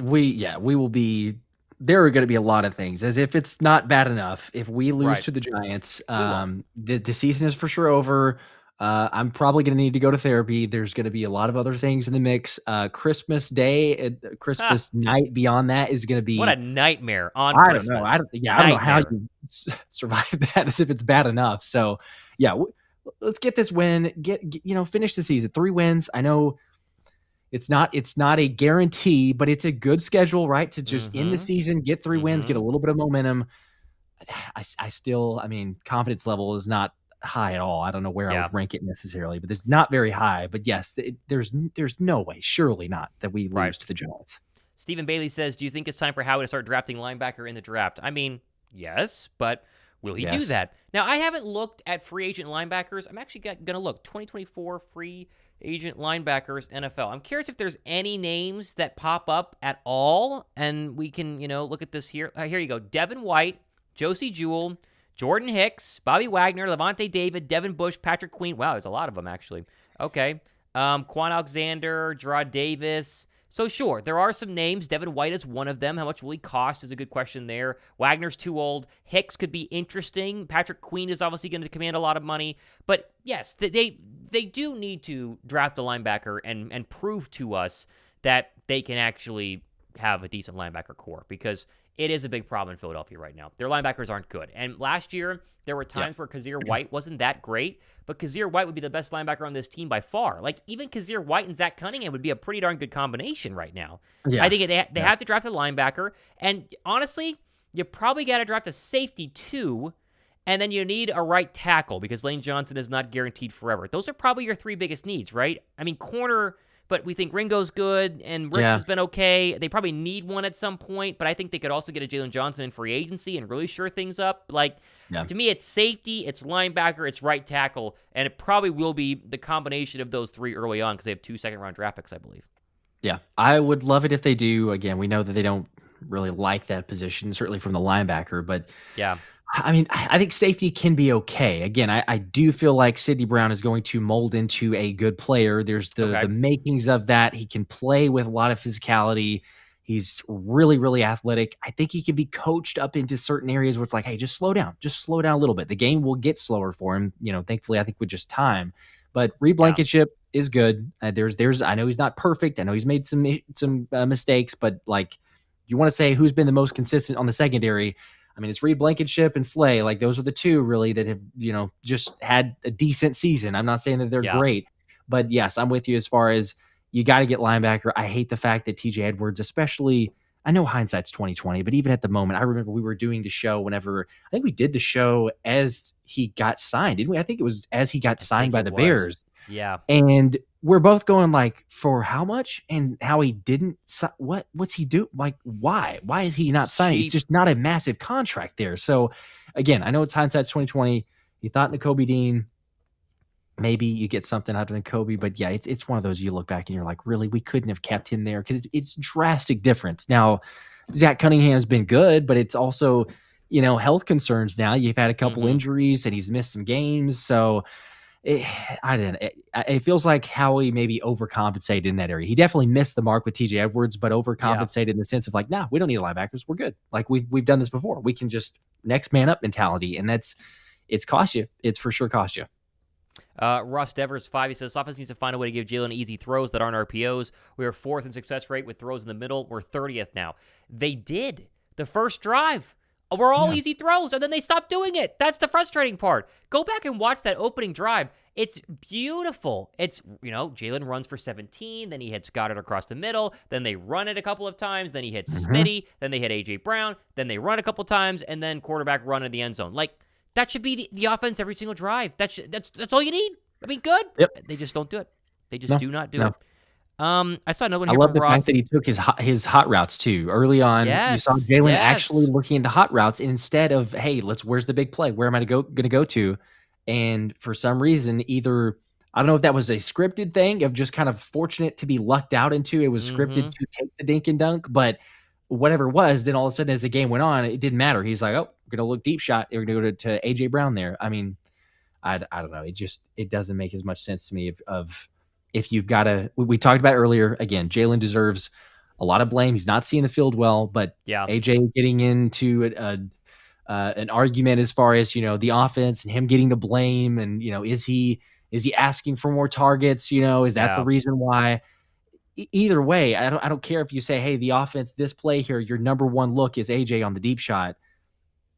We will be... There are going to be a lot of things, as if it's not bad enough. If we lose to the Giants, the season is for sure over. I'm probably going to need to go to therapy. There's going to be a lot of other things in the mix. Christmas Day, Christmas night beyond that is going to be... What a nightmare on Christmas. I don't know how you survive that as if it's bad enough. So, let's get this win. Finish the season. 3 wins. I know it's not a guarantee, but it's a good schedule, right? To just end the season, get 3 wins, get a little bit of momentum. I still, confidence level is not high at all. I don't know where I would rank it necessarily, but it's not very high. But yes, there's no way, surely not, that we lose to the Giants. Stephen Bailey says, do you think it's time for Howie to start drafting linebacker in the draft? I mean, yes, but will he do that? Now, I haven't looked at free agent linebackers. I'm actually going to look. 2024 free agent linebackers, NFL. I'm curious if there's any names that pop up at all, and we can, look at this here. Here you go. Devin White, Josie Jewell, Jordan Hicks, Bobby Wagner, Levante David, Devin Bush, Patrick Queen. Wow, there's a lot of them, actually. Okay. Quan Alexander, Gerard Davis. So, sure, there are some names. Devin White is one of them. How much will he cost is a good question there. Wagner's too old. Hicks could be interesting. Patrick Queen is obviously going to command a lot of money. But, yes, they do need to draft a linebacker and prove to us that they can actually have a decent linebacker core. Because it is a big problem in Philadelphia right now. Their linebackers aren't good. And last year, there were times where Kazir White wasn't that great, but Kazir White would be the best linebacker on this team by far. Like, even Kazir White and Zach Cunningham would be a pretty darn good combination right now. Yeah. I think they have to draft a linebacker. And honestly, you probably got to draft a safety too. And then you need a right tackle because Lane Johnson is not guaranteed forever. Those are probably your 3 biggest needs, right? I mean, corner, but we think Ringo's good and Ricks has been okay. They probably need one at some point, but I think they could also get a Jalen Johnson in free agency and really shore things up. Like, to me, it's safety, it's linebacker, it's right tackle, and it probably will be the combination of those 3 early on because they have 2 second-round draft picks, I believe. Yeah, I would love it if they do. Again, we know that they don't really like that position, certainly from the linebacker, but yeah. I mean, I think safety can be okay. Again, I do feel like Sidney Brown is going to mold into a good player. There's the makings of that. He can play with a lot of physicality. He's really, really athletic. I think he can be coached up into certain areas where it's like, hey, just slow down a little bit. The game will get slower for him, thankfully, I think with just time. But Reed Blankenship is good. There's I know he's not perfect. I know he's made some mistakes, but like, you want to say who's been the most consistent on the secondary? I mean, it's Reed Blankenship and Slay. Like, those are the 2 really that have, just had a decent season. I'm not saying that they're great, but yes, I'm with you as far as you got to get linebacker. I hate the fact that TJ Edwards, especially, I know hindsight's 2020, but even at the moment, I remember we were doing the show whenever, I think we did the show as he got signed, didn't we? I think it was as he got signed by the Bears. Yeah. And we're both going like, for how much and how he didn't, what's he do? Like, why is he not signing? It's just not a massive contract there. So again, I know it's hindsight's 2020. You thought Nakobe Dean, maybe you get something out of Nakobe, but yeah, it's one of those you look back and you're like, really, we couldn't have kept him there because it's drastic difference. Now, Zach Cunningham's been good, but it's also, health concerns now. You've had a couple injuries and he's missed some games. So it feels like Howie maybe overcompensated in that area. He definitely missed the mark with TJ Edwards, but overcompensated in the sense of like, nah, we don't need linebackers. We're good. Like we've done this before. We can just next man up mentality. And it's cost you. It's for sure cost you. Ross Devers 5, he says, this offense needs to find a way to give Jalen easy throws that aren't RPOs. We are 4th in success rate with throws in the middle. We're 30th now. They did the first drive. We're all easy throws, and then they stopped doing it. That's the frustrating part. Go back and watch that opening drive. It's beautiful. It's, Jalen runs for 17, then he hits Goddard across the middle, then they run it a couple of times, then he hits Smitty, then they hit A.J. Brown, then they run a couple times, and then quarterback run in the end zone. Like, that should be the offense every single drive. That's all you need. I mean, good. Yep. They just don't do it. They just do not do it. I saw another one here I love from the Ross. fact that he took his hot routes too. Early on, you saw Jalen actually looking into hot routes instead of, hey, where's the big play? Where am I going to go to? And for some reason, either, I don't know if that was a scripted thing of just kind of fortunate to be lucked out into. It was scripted to take the dink and dunk, but whatever it was, then all of a sudden as the game went on, it didn't matter. He's like, oh, we're going to look deep shot. We're going to go to A.J. Brown there. I mean, I don't know. It doesn't make as much sense to me of if you've got to, we talked about earlier, again, Jalen deserves a lot of blame. He's not seeing the field well, but AJ getting into an argument as far as, the offense and him getting the blame and, is he asking for more targets? Is that the reason why? Either way, I don't care if you say, hey, the offense, this play here, your number one look is AJ on the deep shot.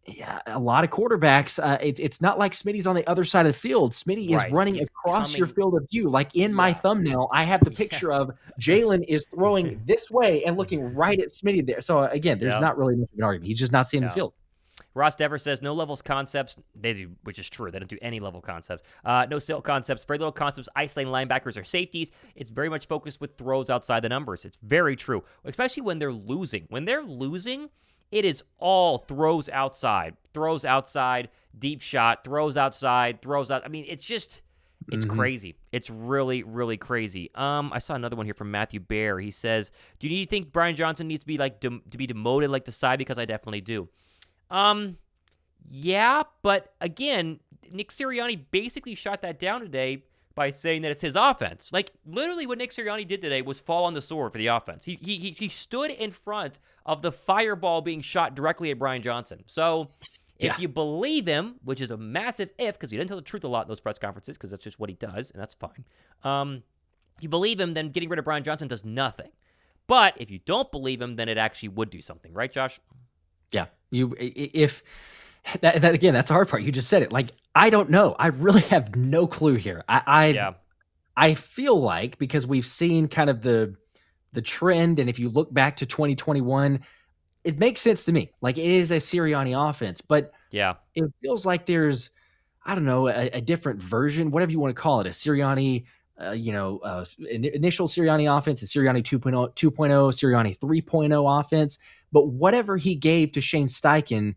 Yeah, a lot of quarterbacks, it's not like Smitty's on the other side of the field. Smitty is running across your field of view. Like in my thumbnail, I have the picture of Jalen is throwing this way and looking right at Smitty there. So again, there's not really much of an argument. He's just not seeing the field. Ross Devers says, no levels concepts. They do, which is true. They don't do any level concepts. No skill concepts. Very little concepts. Isolating linebackers or safeties. It's very much focused with throws outside the numbers. It's very true, especially when they're losing. When they're losing, it is all throws outside, deep shot, throws outside, throws out. I mean, it's just, it's crazy. It's really, really crazy. I saw another one here from Matthew Bear. He says, do you think Brian Johnson needs to be like to be demoted like Desai? Because I definitely do. Yeah, but again, Nick Sirianni basically shot that down today by saying that it's his offense. Like, literally what Nick Sirianni did today was fall on the sword for the offense. He stood in front of the fireball being shot directly at Brian Johnson. So if you believe him, which is a massive if, because he didn't tell the truth a lot in those press conferences, because that's just what he does, and that's fine. If you believe him, then getting rid of Brian Johnson does nothing. But if you don't believe him, then it actually would do something. Right, Josh? Yeah. If that again, that's the hard part. You just said it. Like, I don't know. I really have no clue here. Yeah. I feel like because we've seen kind of the trend, and if you look back to 2021, it makes sense to me. Like, it is a Sirianni offense, but Yeah. it feels like there's, I don't know, a different version, whatever you want to call it, a Sirianni, initial Sirianni offense, a Sirianni 2.0, 2.0, Sirianni 3.0 offense. But whatever he gave to Shane Steichen,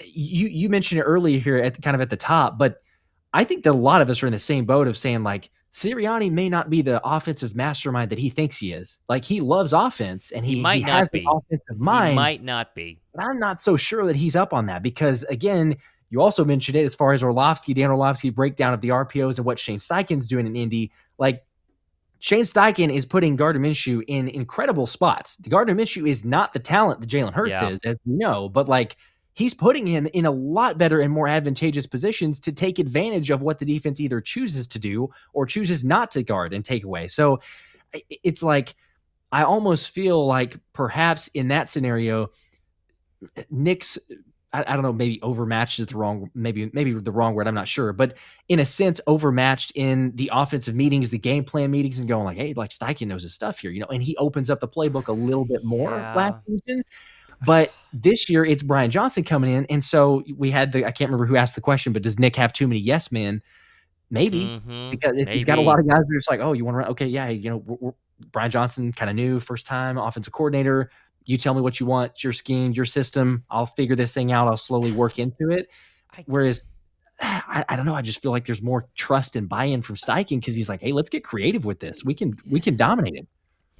you mentioned it earlier here at kind of at the top, but I think that a lot of us are in the same boat of saying like Sirianni may not be the offensive mastermind that he thinks he is. Like, he loves offense and He he might has not an be. offensive He mind, might not be. but I'm not so sure that he's up on that because again, you also mentioned it as far as Dan Orlovsky breakdown of the RPOs and what Shane Steichen's doing in Indy. Like, Shane Steichen is putting Gardner Minshew in incredible spots. Gardner Minshew is not the talent that Jalen Hurts Yeah. is, as we know, but like, he's putting him in a lot better and more advantageous positions to take advantage of what the defense either chooses to do or chooses not to guard and take away. So it's like, I almost feel like perhaps in that scenario, Nick's, I don't know, maybe overmatched is the wrong, maybe the wrong word. I'm not sure, but in a sense, overmatched in the offensive meetings, the game plan meetings, and going like, hey, like Steichen knows his stuff here, and he opens up the playbook a little bit more last Yeah. season. But this year it's Brian Johnson coming in, and so we had I can't remember who asked the question, but does Nick have too many yes men? Maybe, Mm-hmm. because if he's got a lot Maybe. of guys who are just like, oh, you want to run? Okay, yeah, Brian Johnson, kind of new, first time offensive coordinator. You tell me what you want, your scheme, your system. I'll figure this thing out. I'll slowly work into it. I Whereas, I don't know. I just feel like there's more trust and buy-in from Steichen because he's like, hey, let's get creative with this. We can dominate it.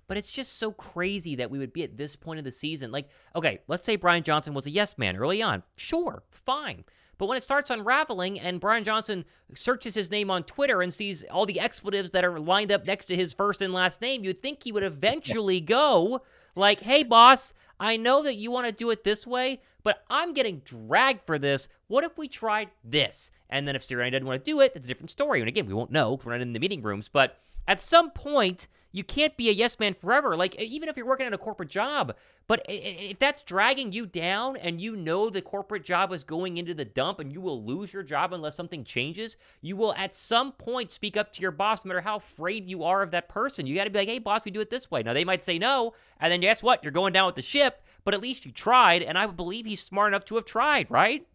But it's just so crazy that we would be at this point of the season. Like, okay, let's say Brian Johnson was a yes man early on. Sure, fine. But when it starts unraveling and Brian Johnson searches his name on Twitter and sees all the expletives that are lined up next to his first and last name, you'd think he would eventually go like, hey, boss, I know that you want to do it this way, but I'm getting dragged for this. What if we tried this? And then if Sirianni doesn't want to do it, that's a different story. And again, we won't know because we're not in the meeting rooms. But at some point, you can't be a yes man forever. Like, even if you're working at a corporate job, but if that's dragging you down and you know the corporate job is going into the dump and you will lose your job unless something changes, you will at some point speak up to your boss no matter how afraid you are of that person. You got to be like, hey, boss, we do it this way. Now, they might say no, and then guess what? You're going down with the ship, but at least you tried, and I believe he's smart enough to have tried, right?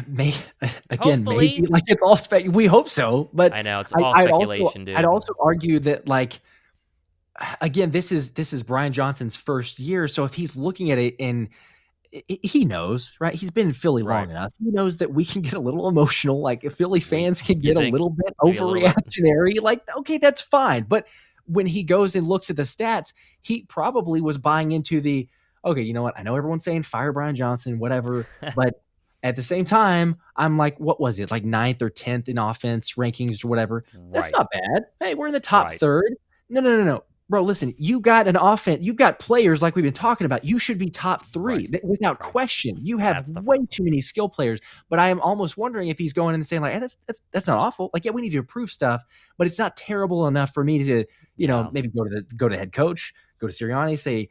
May again, maybe Hopefully. like it's all we hope so, but I know, it's all speculation, I'd dude. also argue that like again, this is Brian Johnson's first year, so if he's looking at it and he knows, right? He's been in Philly Right. long enough. He knows that we can get a little emotional. Like, if Philly fans can You get a think? little bit Maybe a little bit. overreactionary, like, okay, that's fine. But when he goes and looks at the stats, he probably was buying into okay, you know what? I know everyone's saying fire Brian Johnson, whatever, but at the same time, I'm like, what was it? Like ninth or 10th in offense rankings or whatever. That's Right. not bad. Hey, we're in the top Right. third. No, no, no, no. Bro, listen, you got an offense. You've got players like we've been talking about. You should be top three Right. without Right. question. You have That's the way problem. too many skill players. But I am almost wondering if he's going in and saying like, hey, that's not awful. Like, yeah, we need to improve stuff, but it's not terrible enough for me to, Yeah. maybe go to head coach, go to Sirianni, say,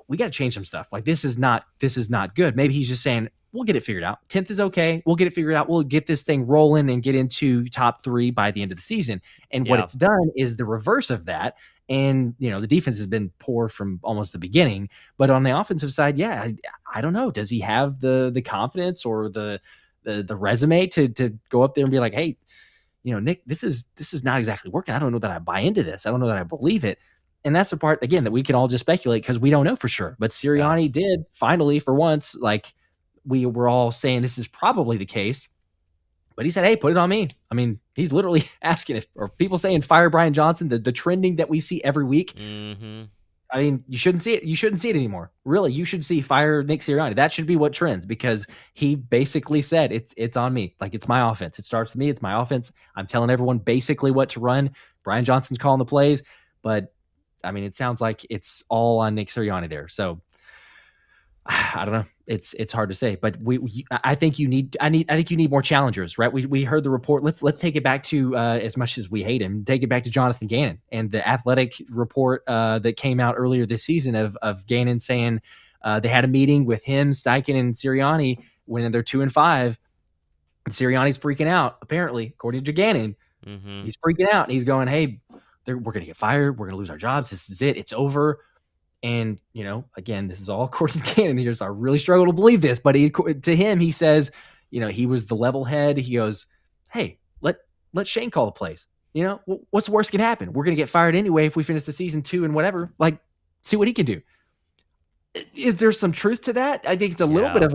we got to change some stuff. Like, this is not good. Maybe he's just saying, we'll get it figured out. 10th is okay. We'll get it figured out. We'll get this thing rolling and get into top 3 by the end of the season. And what Yeah. it's done is the reverse of that. And, the defense has been poor from almost the beginning. But on the offensive side, yeah, I don't know. Does he have the confidence or the resume to go up there and be like, hey, Nick, this is not exactly working. I don't know that I buy into this. I don't know that I believe it. And that's the part, again, that we can all just speculate because we don't know for sure. But Yeah. Sirianni did finally, for once, like, we were all saying this is probably the case. But he said, hey, put it on me. I mean, he's literally asking or people saying fire Brian Johnson, the trending that we see every week. Mm-hmm. I mean, you shouldn't see it. You shouldn't see it anymore. Really, you should see fire Nick Sirianni. That should be what trends because he basically said it's on me. Like, it's my offense. It starts with me. It's my offense. I'm telling everyone basically what to run. Brian Johnson's calling the plays, but I mean, it sounds like it's all on Nick Sirianni there. So I don't know. It's hard to say, but I think you need more challengers, right? We heard the report. Let's take it back to as much as we hate him, take it back to Jonathan Gannon and the Athletic report that came out earlier this season of Gannon saying They had a meeting with him, Steichen, and Sirianni when they're 2-5. And Sirianni's freaking out, apparently, according to Gannon. Mm-hmm. He's freaking out. He's going, hey, we're going to get fired. We're going to lose our jobs. This is it. It's over. And, again, this is all according to Gannon here, so I really struggle to believe this. But to him, he says, he was the level head. He goes, hey, let Shane call the plays. What's the worst can happen? We're going to get fired anyway if we finish the season 2 and whatever. Like, see what he can do. Is there some truth to that? I think it's a little bit of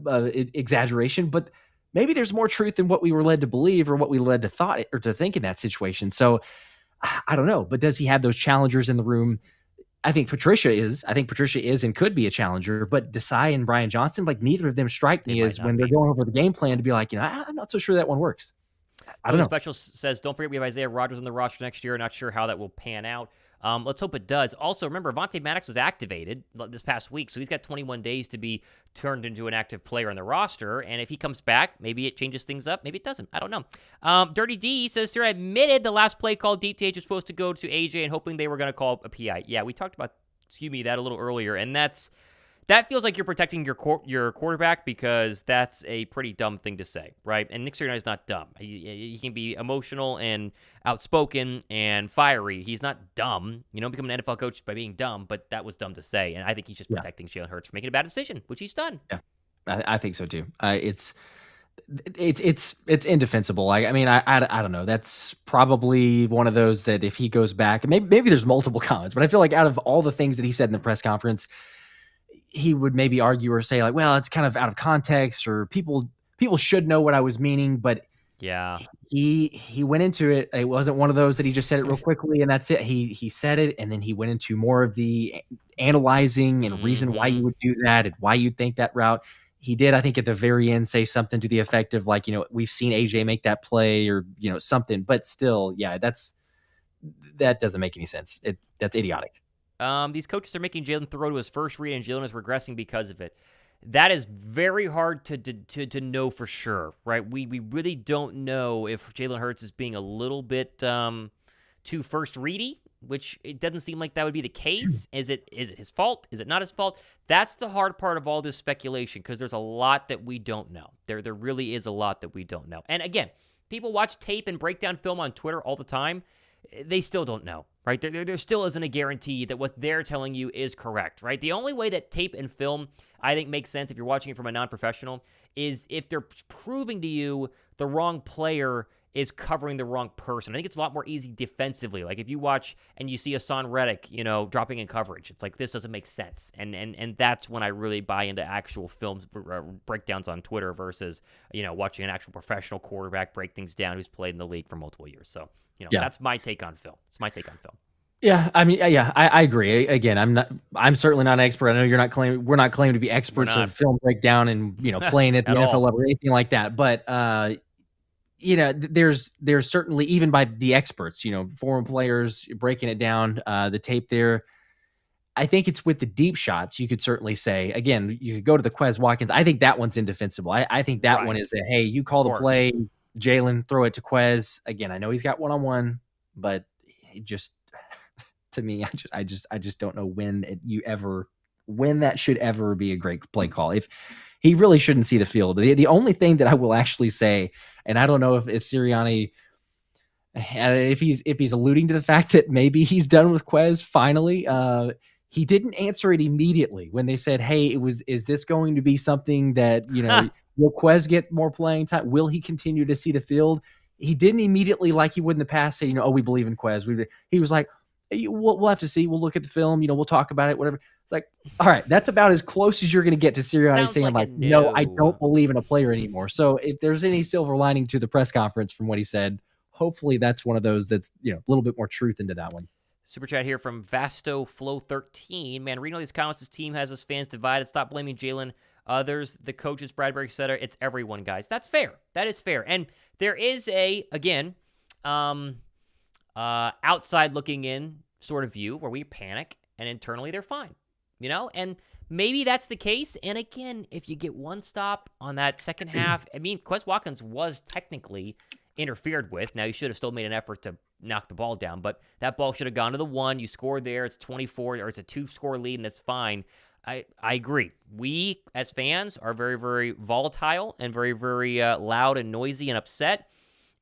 a exaggeration, but maybe there's more truth than what we were led to believe or what we led to thought or to think in that situation. So I don't know, but does he have those challengers in the room? I think Patricia is and could be a challenger, but Desai and Brian Johnson, like neither of them strike me as when they're going over the game plan to be like, I'm not so sure that one works. I don't know. Special says, don't forget we have Isaiah Rodgers on the roster next year. Not sure how that will pan out. Let's hope it does. Also, remember, Avonte Maddox was activated this past week, so he's got 21 days to be turned into an active player on the roster. And if he comes back, maybe it changes things up. Maybe it doesn't. I don't know. Dirty D says, Sir, I admitted the last play call deep to H was supposed to go to AJ and hoping they were going to call a PI. Yeah, we talked about, that a little earlier, and that feels like you're protecting your quarterback because that's a pretty dumb thing to say, right? And Nick Sirianni is not dumb. He can be emotional and outspoken and fiery. He's not dumb. You don't become an NFL coach by being dumb, but that was dumb to say. And I think he's just protecting Jalen Hurts from making a bad decision, which he's done. Yeah, I think so too. It's indefensible. I don't know. That's probably one of those that if he goes back, maybe there's multiple comments, but I feel like out of all the things that he said in the press conference, he would maybe argue or say like, well, it's kind of out of context or people should know what I was meaning. But yeah, he went into it. It wasn't one of those that he just said it real quickly and that's it. He said it. And then he went into more of the analyzing and reason why you would do that and why you'd think that route. He did, I think at the very end, say something to the effect of like, we've seen AJ make that play or, something, but still, yeah, that doesn't make any sense. That's idiotic. These coaches are making Jalen throw to his first read, and Jalen is regressing because of it. That is very hard to know for sure, right? We really don't know if Jalen Hurts is being a little bit too first ready, which it doesn't seem like that would be the case. Is it his fault? Is it not his fault? That's the hard part of all this speculation because there's a lot that we don't know. There really is a lot that we don't know. And again, people watch tape and break down film on Twitter all the time. They still don't know, right? There still isn't a guarantee that what they're telling you is correct, right? The only way that tape and film, I think, makes sense if you're watching it from a non-professional is if they're proving to you the wrong player is covering the wrong person. I think it's a lot more easy defensively. Like if you watch and you see Hassan Reddick, dropping in coverage, it's like this doesn't make sense. And that's when I really buy into actual film breakdowns on Twitter versus, watching an actual professional quarterback break things down who's played in the league for multiple years. So, that's my take on film. It's my take on film. Yeah, I mean, I agree. Again, I'm certainly not an expert. I know we're not claiming to be experts of film breakdown and, playing at the NFL level or anything like that. But, there's certainly, even by the experts, foreign players breaking it down, the tape there. I think it's with the deep shots. You could certainly say, again, you could go to the Quez Watkins. I think that one's indefensible. I think that one is a, hey, you call the play, Jalen, throw it to Quez. Again, I know he's got one-on-one, but it just, to me, I just don't know when that should ever be a great play call. If he really shouldn't see the field. The only thing that I will actually say, and I don't know if Sirianni, if he's alluding to the fact that maybe he's done with Quez finally, he didn't answer it immediately when they said, hey, is this going to be something that, will Quez get more playing time? Will he continue to see the field? He didn't immediately, like he would in the past, say, we believe in Quez. He was like, we'll have to see. We'll look at the film. We'll talk about it, whatever. It's like, all right, that's about as close as you're going to get to Sirianni saying like, no, I don't believe in a player anymore. So if there's any silver lining to the press conference from what he said, hopefully that's one of those that's, a little bit more truth into that one. Super chat here from Vasto Flow 13. Man, reading all these comments, his team has us fans divided. Stop blaming Jalen. Others, the coaches, Bradberry, etc. It's everyone, guys. That's fair. That is fair. And there is again, outside looking in sort of view where we panic and internally they're fine, and maybe that's the case. And again, if you get one stop on that second half, Quez Watkins was technically interfered with. Now, you should have still made an effort to knock the ball down, but that ball should have gone to the one. You scored there. It's 24 or it's a 2-score lead and that's fine. I agree. We as fans are very, very volatile and very, very loud and noisy and upset,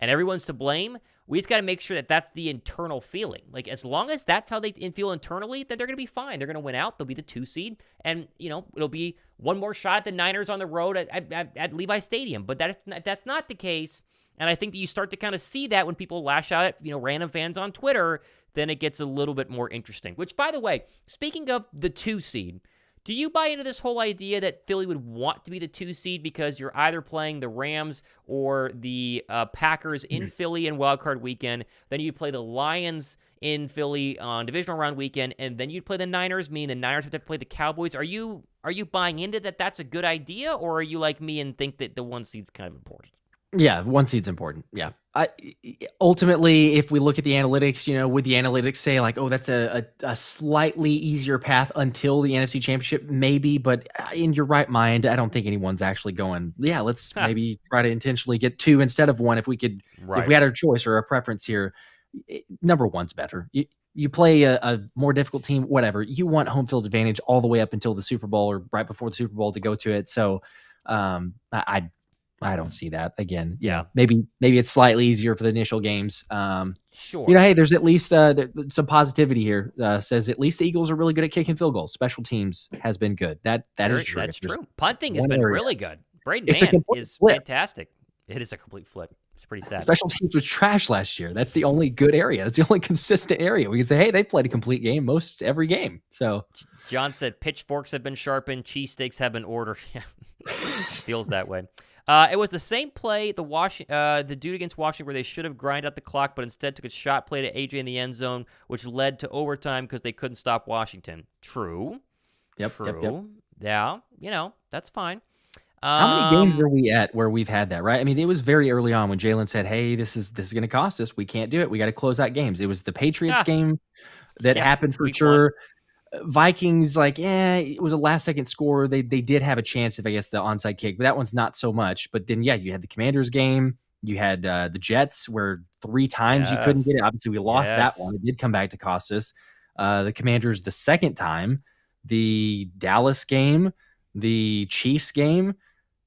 and everyone's to blame. We just got to make sure that that's the internal feeling. Like, as long as that's how they feel internally, then they're going to be fine. They're going to win out. They'll be the 2 seed, and it'll be one more shot at the Niners on the road at Levi Stadium. But that's not the case. And I think that you start to kind of see that when people lash out at random fans on Twitter, then it gets a little bit more interesting. Which, by the way, speaking of the 2 seed, do you buy into this whole idea that Philly would want to be the 2 seed because you're either playing the Rams or the Packers in Philly in wildcard weekend, then you play the Lions in Philly on divisional round weekend, and then you'd play the Niners, meaning the Niners have to play the Cowboys? Are you buying into that that's a good idea, or are you like me and think that the 1 seed's kind of important? Yeah, 1 seed's important. Yeah. Ultimately, if we look at the analytics, would the analytics say like, oh, that's a slightly easier path until the NFC Championship? Maybe, but in your right mind, I don't think anyone's actually going, yeah, let's maybe try to intentionally get 2 instead of 1 if we could, if we had a choice or a preference here. Number 1's better. You play a more difficult team, whatever. You want home field advantage all the way up until the Super Bowl or right before the Super Bowl to go to it. So I don't see that again. Yeah. Maybe it's slightly easier for the initial games. Sure. Hey, there's at least some positivity here. Says at least the Eagles are really good at kicking field goals. Special teams has been good. That is true. That's true. Punting has been really good. Braden Mann is fantastic. It is a complete flip. It's pretty sad. Special teams was trash last year. That's the only good area. That's the only consistent area. We can say, hey, they played a complete game most every game. So John said pitchforks have been sharpened, cheesesteaks have been ordered. Feels that way. It was the same play, the dude against Washington, where they should have grinded out the clock, but instead took a shot play to AJ in the end zone, which led to overtime because they couldn't stop Washington. True. Yep. Yeah, that's fine. How many games are we at where we've had that, right? I mean, it was very early on when Jalen said, hey, this is going to cost us. We can't do it. We got to close out games. It was the Patriots game that happened for sure. Vikings, it was a last-second score. They did have a chance if, I guess, the onside kick, but that one's not so much. But then, you had the Commanders game. You had the Jets where 3 times you couldn't get it. Obviously, we lost that one. It did come back to cost us. The Commanders the second time, the Dallas game, the Chiefs game,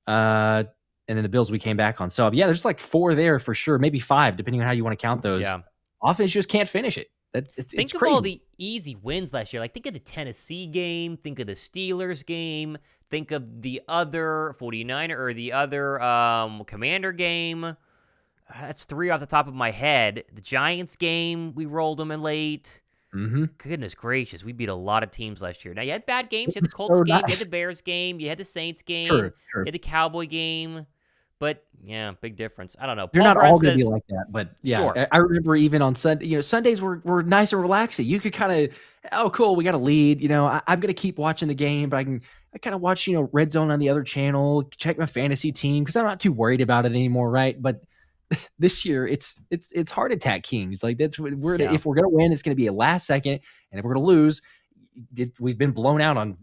and then the Bills we came back on. So, there's like 4 there for sure, maybe 5, depending on how you want to count those. Yeah. Offense just can't finish it. Think of all the easy wins last year. Like, think of the Tennessee game. Think of the Steelers game. Think of the other 49er or the other Commander game. That's 3 off the top of my head. The Giants game, we rolled them in late. Mm-hmm. Goodness gracious, we beat a lot of teams last year. Now, you had bad games. You had the Colts game. You had the Bears game. You had the Saints game. True. You had the Cowboy game. But, big difference. I don't know. They're not all going to be like that, but sure. I remember even on Sunday, Sundays were nice and relaxing. You could kind of, oh, cool, we got a lead. I'm going to keep watching the game, but I kind of watch, Red Zone on the other channel, check my fantasy team because I'm not too worried about it anymore, right? But this year, it's heart attack kings. Like, that's if we're going to win, it's going to be a last second, and if we're going to lose, we've been blown out on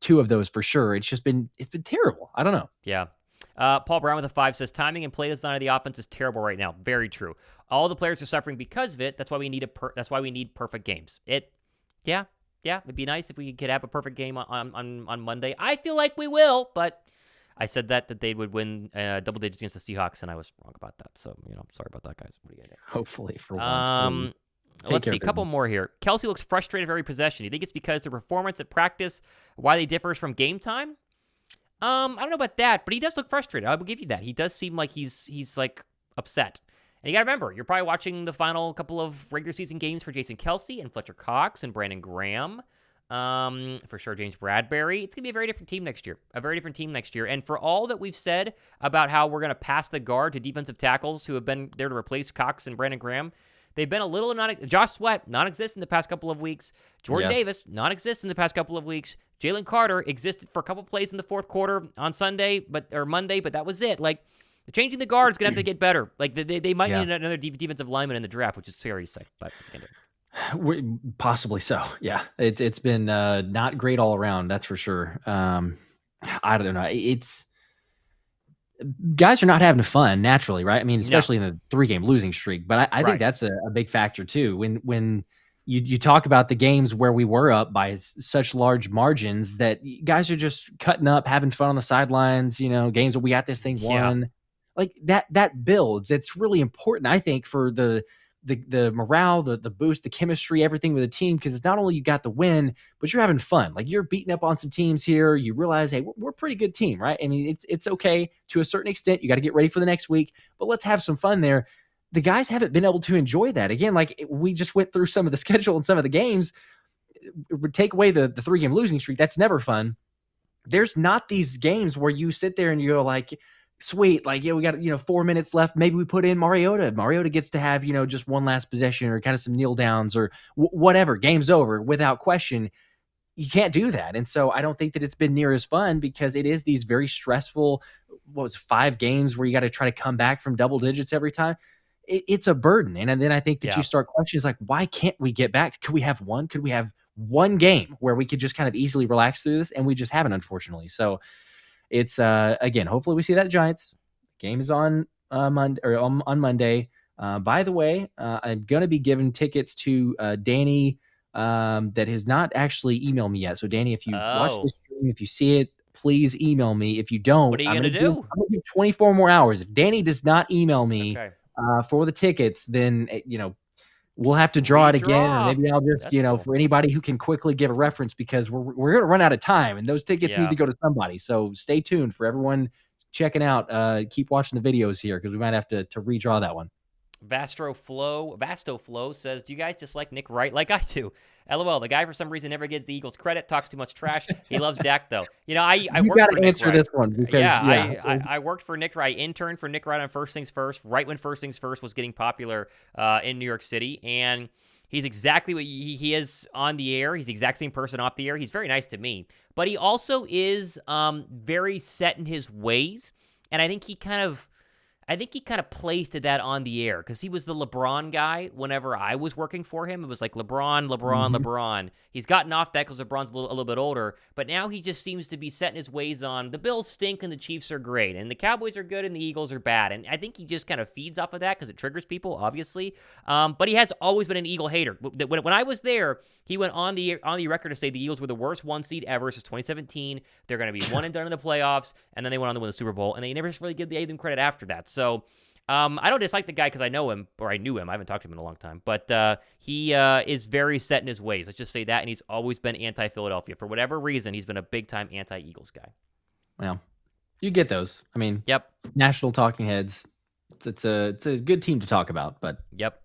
2 of those for sure. It's been terrible. I don't know. Yeah. Paul Brown with a 5 says, timing and play design of the offense is terrible right now. Very true. All the players are suffering because of it. That's why we need perfect games. It'd be nice if we could have a perfect game on Monday. I feel like we will, but I said that they would win double digits against the Seahawks, and I was wrong about that. So, sorry about that, guys. What are you gonna do? Hopefully for once. Let's see, a couple more here. Kelsey looks frustrated every possession. You think it's because their performance at practice, why they differs from game time? I don't know about that, but he does look frustrated. I will give you that. He does seem like he's like upset. And you got to remember, you're probably watching the final couple of regular season games for Jason Kelsey and Fletcher Cox and Brandon Graham. For sure, James Bradberry. It's going to be a very different team next year. And for all that we've said about how we're going to pass the guard to defensive tackles who have been there to replace Cox and Brandon Graham, they've been a little Josh Sweat, non-existent in the past couple of weeks. Jordan Davis, non-existent in the past couple of weeks. Jalen Carter existed for a couple plays in the fourth quarter on Monday, but that was it. Like, changing the guard is going to have to get better. Like, they might need another defensive lineman in the draft, which is scary to say, but possibly so. Yeah, it's been not great all around. That's for sure. I don't know. It's guys are not having fun naturally, right? I mean, especially in the 3-game losing streak. But I think that's a big factor too. When you talk about the games where we were up by such large margins that guys are just cutting up, having fun on the sidelines, games where we got this thing Yeah. won. Like that builds. It's really important, I think, for the morale, the boost, the chemistry, everything with the team, because it's not only you got the win, but you're having fun. Like you're beating up on some teams here. You realize, hey, we're a pretty good team, right? I mean, it's okay to a certain extent. You got to get ready for the next week, but let's have some fun there. The guys haven't been able to enjoy that. Again, like we just went through some of the schedule and some of the games. It would take away the 3-game losing streak. That's never fun. There's not these games where you sit there and you go like, sweet, like, yeah, we got, 4 minutes left. Maybe we put in Mariota. Mariota gets to have, just one last possession or kind of some kneel downs or whatever. Game's over without question. You can't do that. And so I don't think that it's been near as fun because it is these very stressful, 5 games where you got to try to come back from double digits every time. It's a burden. And then I think that you start questions like, why can't we get back? Could we have one? Could we have one game where we could just kind of easily relax through this? And we just haven't, unfortunately. So it's again, hopefully we see that Giants game is on Monday or on Monday. By the way, I'm gonna be giving tickets to Danny that has not actually emailed me yet. So Danny, if you watch this stream, if you see it, please email me. If you don't, what are you gonna do? I'm gonna give 24 more hours. If Danny does not email me for the tickets, then we'll have to draw it again, or maybe I'll just, cool. For anybody who can quickly give a reference, because we're going to run out of time and those tickets need to go to somebody. So stay tuned for everyone checking out. Keep watching the videos here because we might have to redraw that one. Vasto Flow says, do you guys dislike Nick Wright like I do? LOL, the guy for some reason never gives the Eagles credit, talks too much trash. He loves Dak, though. I got to answer this one because, I worked for Nick Wright, interned for Nick Wright on First Things First, right when First Things First was getting popular in New York City, and he's exactly what he is on the air. He's the exact same person off the air. He's very nice to me, but he also is very set in his ways, and I think he kind of plays to that on the air because he was the LeBron guy whenever I was working for him. It was like LeBron. He's gotten off that because LeBron's a little bit older, but now he just seems to be setting his ways on the Bills stink and the Chiefs are great and the Cowboys are good and the Eagles are bad. And I think he just kind of feeds off of that because it triggers people, obviously. But he has always been an Eagle hater. When I was there, he went on the record to say the Eagles were the worst 1 seed ever since 2017. They're going to be one and done in the playoffs, and then they went on to win the Super Bowl, and they never just really gave them credit after that. So I don't dislike the guy because I know him, or I knew him. I haven't talked to him in a long time. But he is very set in his ways. Let's just say that, and he's always been anti-Philadelphia. For whatever reason, he's been a big-time anti-Eagles guy. Well, you get those. I mean, yep. National talking heads. It's a good team to talk about, but Yep.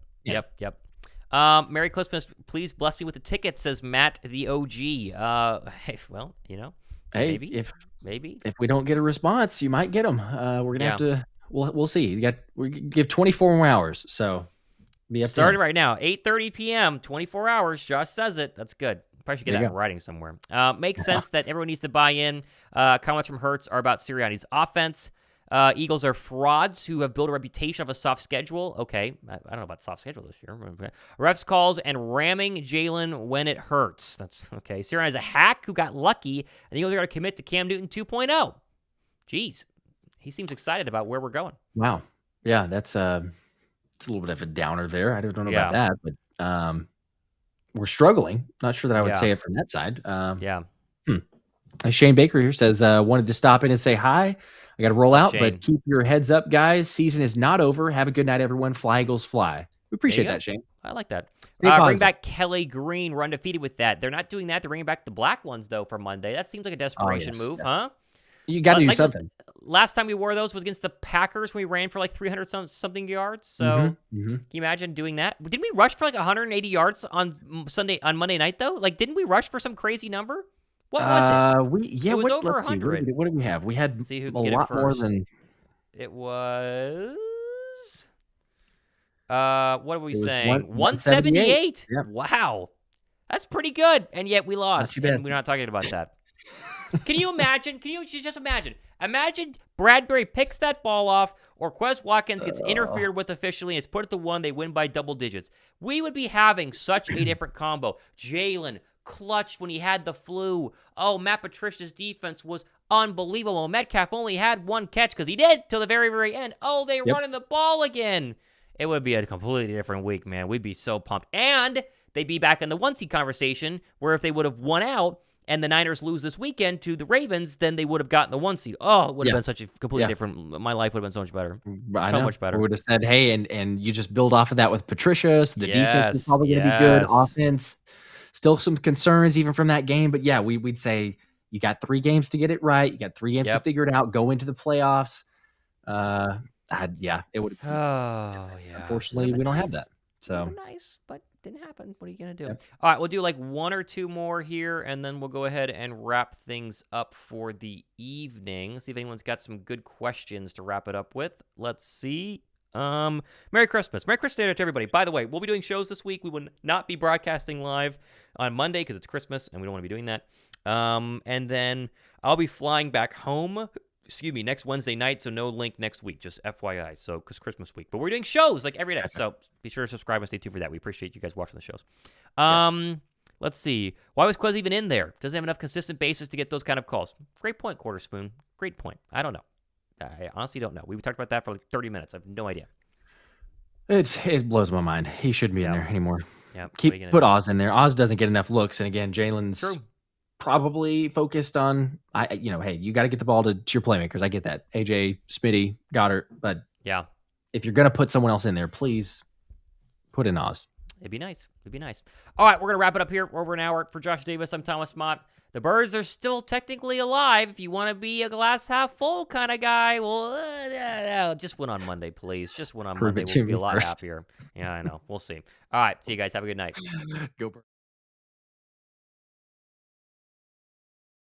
Merry Christmas. Please bless me with the ticket, says Matt the OG. Well, hey, maybe if we don't get a response, you might get them. We're gonna have to. We'll see. We give 24 more hours, so be up. Started right now, 8:30 p.m. 24 hours. Josh says it. That's good. Probably should get that in writing somewhere. Makes sense that everyone needs to buy in. Comments from Hurts are about Sirianni's offense. Eagles are frauds who have built a reputation of a soft schedule. Okay, I don't know about soft schedule this year. Refs calls and ramming Jalen when it hurts. That's okay. Sirianni is a hack who got lucky, and the Eagles are going to commit to Cam Newton 2.0. Jeez, he seems excited about where we're going. Wow, yeah, that's it's a little bit of a downer there. I don't know about that, but we're struggling. Not sure that I would say it from that side. Shane Baker here says wanted to stop in and say hi. I got to roll out, but keep your heads up, guys. Season is not over. Have a good night, everyone. Fly Eagles fly. We appreciate that, Shane. I like that. Bring back Kelly Green. We're undefeated with that. They're not doing that. They're bringing back the black ones, though, for Monday. That seems like a desperation move, huh? You got to do something. Last time we wore those was against the Packers when we ran for like 300-something yards. So can you imagine doing that? Didn't we rush for like 180 yards on Monday night, though? Like, didn't we rush for some crazy number? What was it? It was over 100. What did we have? We had a lot more than. It was. What are we saying? 178. Yep. Wow, that's pretty good. And yet we lost. And we're not talking about that. Can you imagine? Can you just imagine? Imagine Bradberry picks that ball off, or Quez Watkins gets interfered with officially, and it's put at the 1. They win by double digits. We would be having such a different combo. Jalen clutch when he had the flu. Oh, Matt Patricia's defense was unbelievable. Metcalf only had 1 catch because he did till the very, very end. Oh, they're running the ball again. It would be a completely different week, man. We'd be so pumped. And they'd be back in the 1 seed conversation, where if they would have won out and the Niners lose this weekend to the Ravens, then they would have gotten the 1 seed. Oh, it would have been such a completely different. My life would have been so much better. Much better. We would have said, hey, and you just build off of that with Patricia. So the defense is probably going to be good. Offense, still some concerns even from that game. But yeah, we'd say you got 3 games to get it right. You got 3 games to figure it out. Go into the playoffs. It would. Unfortunately, we don't have that. So nice, but didn't happen. What are you gonna do? All right, we'll do like 1 or 2 more here, and then we'll go ahead and wrap things up for the evening. Let's see if anyone's got some good questions to wrap it up with. Let's see. Merry Christmas to everybody. By the way, we'll be doing shows this week. We will not be broadcasting live on Monday because it's Christmas, and we don't want to be doing that. And then I'll be flying back home. Next Wednesday night, so no link next week, just FYI, so because Christmas week. But we're doing shows like every day, so be sure to subscribe and stay tuned for that. We appreciate you guys watching the shows. Let's see. Why was Quez even in there? Doesn't have enough consistent basis to get those kind of calls. Great point, Quarter Spoon. Great point. I don't know. I honestly don't know. We talked about that for like 30 minutes. I have no idea. It blows my mind. He shouldn't be in there anymore. Yeah. Put Oz in there. Oz doesn't get enough looks, and again, Jalen's probably focused on, hey, you got to get the ball to your playmakers. I get that. AJ, Smitty, Goddard. But if you're going to put someone else in there, please put in Oz. It'd be nice. All right, we're going to wrap it up here. We're over an hour. For Josh Davis, I'm Thomas Mott. The Birds are still technically alive. If you want to be a glass half full kind of guy, well, just win on Monday, please. Just win on Monday. We'll be a lot happier. Yeah, I know. We'll see. All right. See you guys. Have a good night. Go Birds.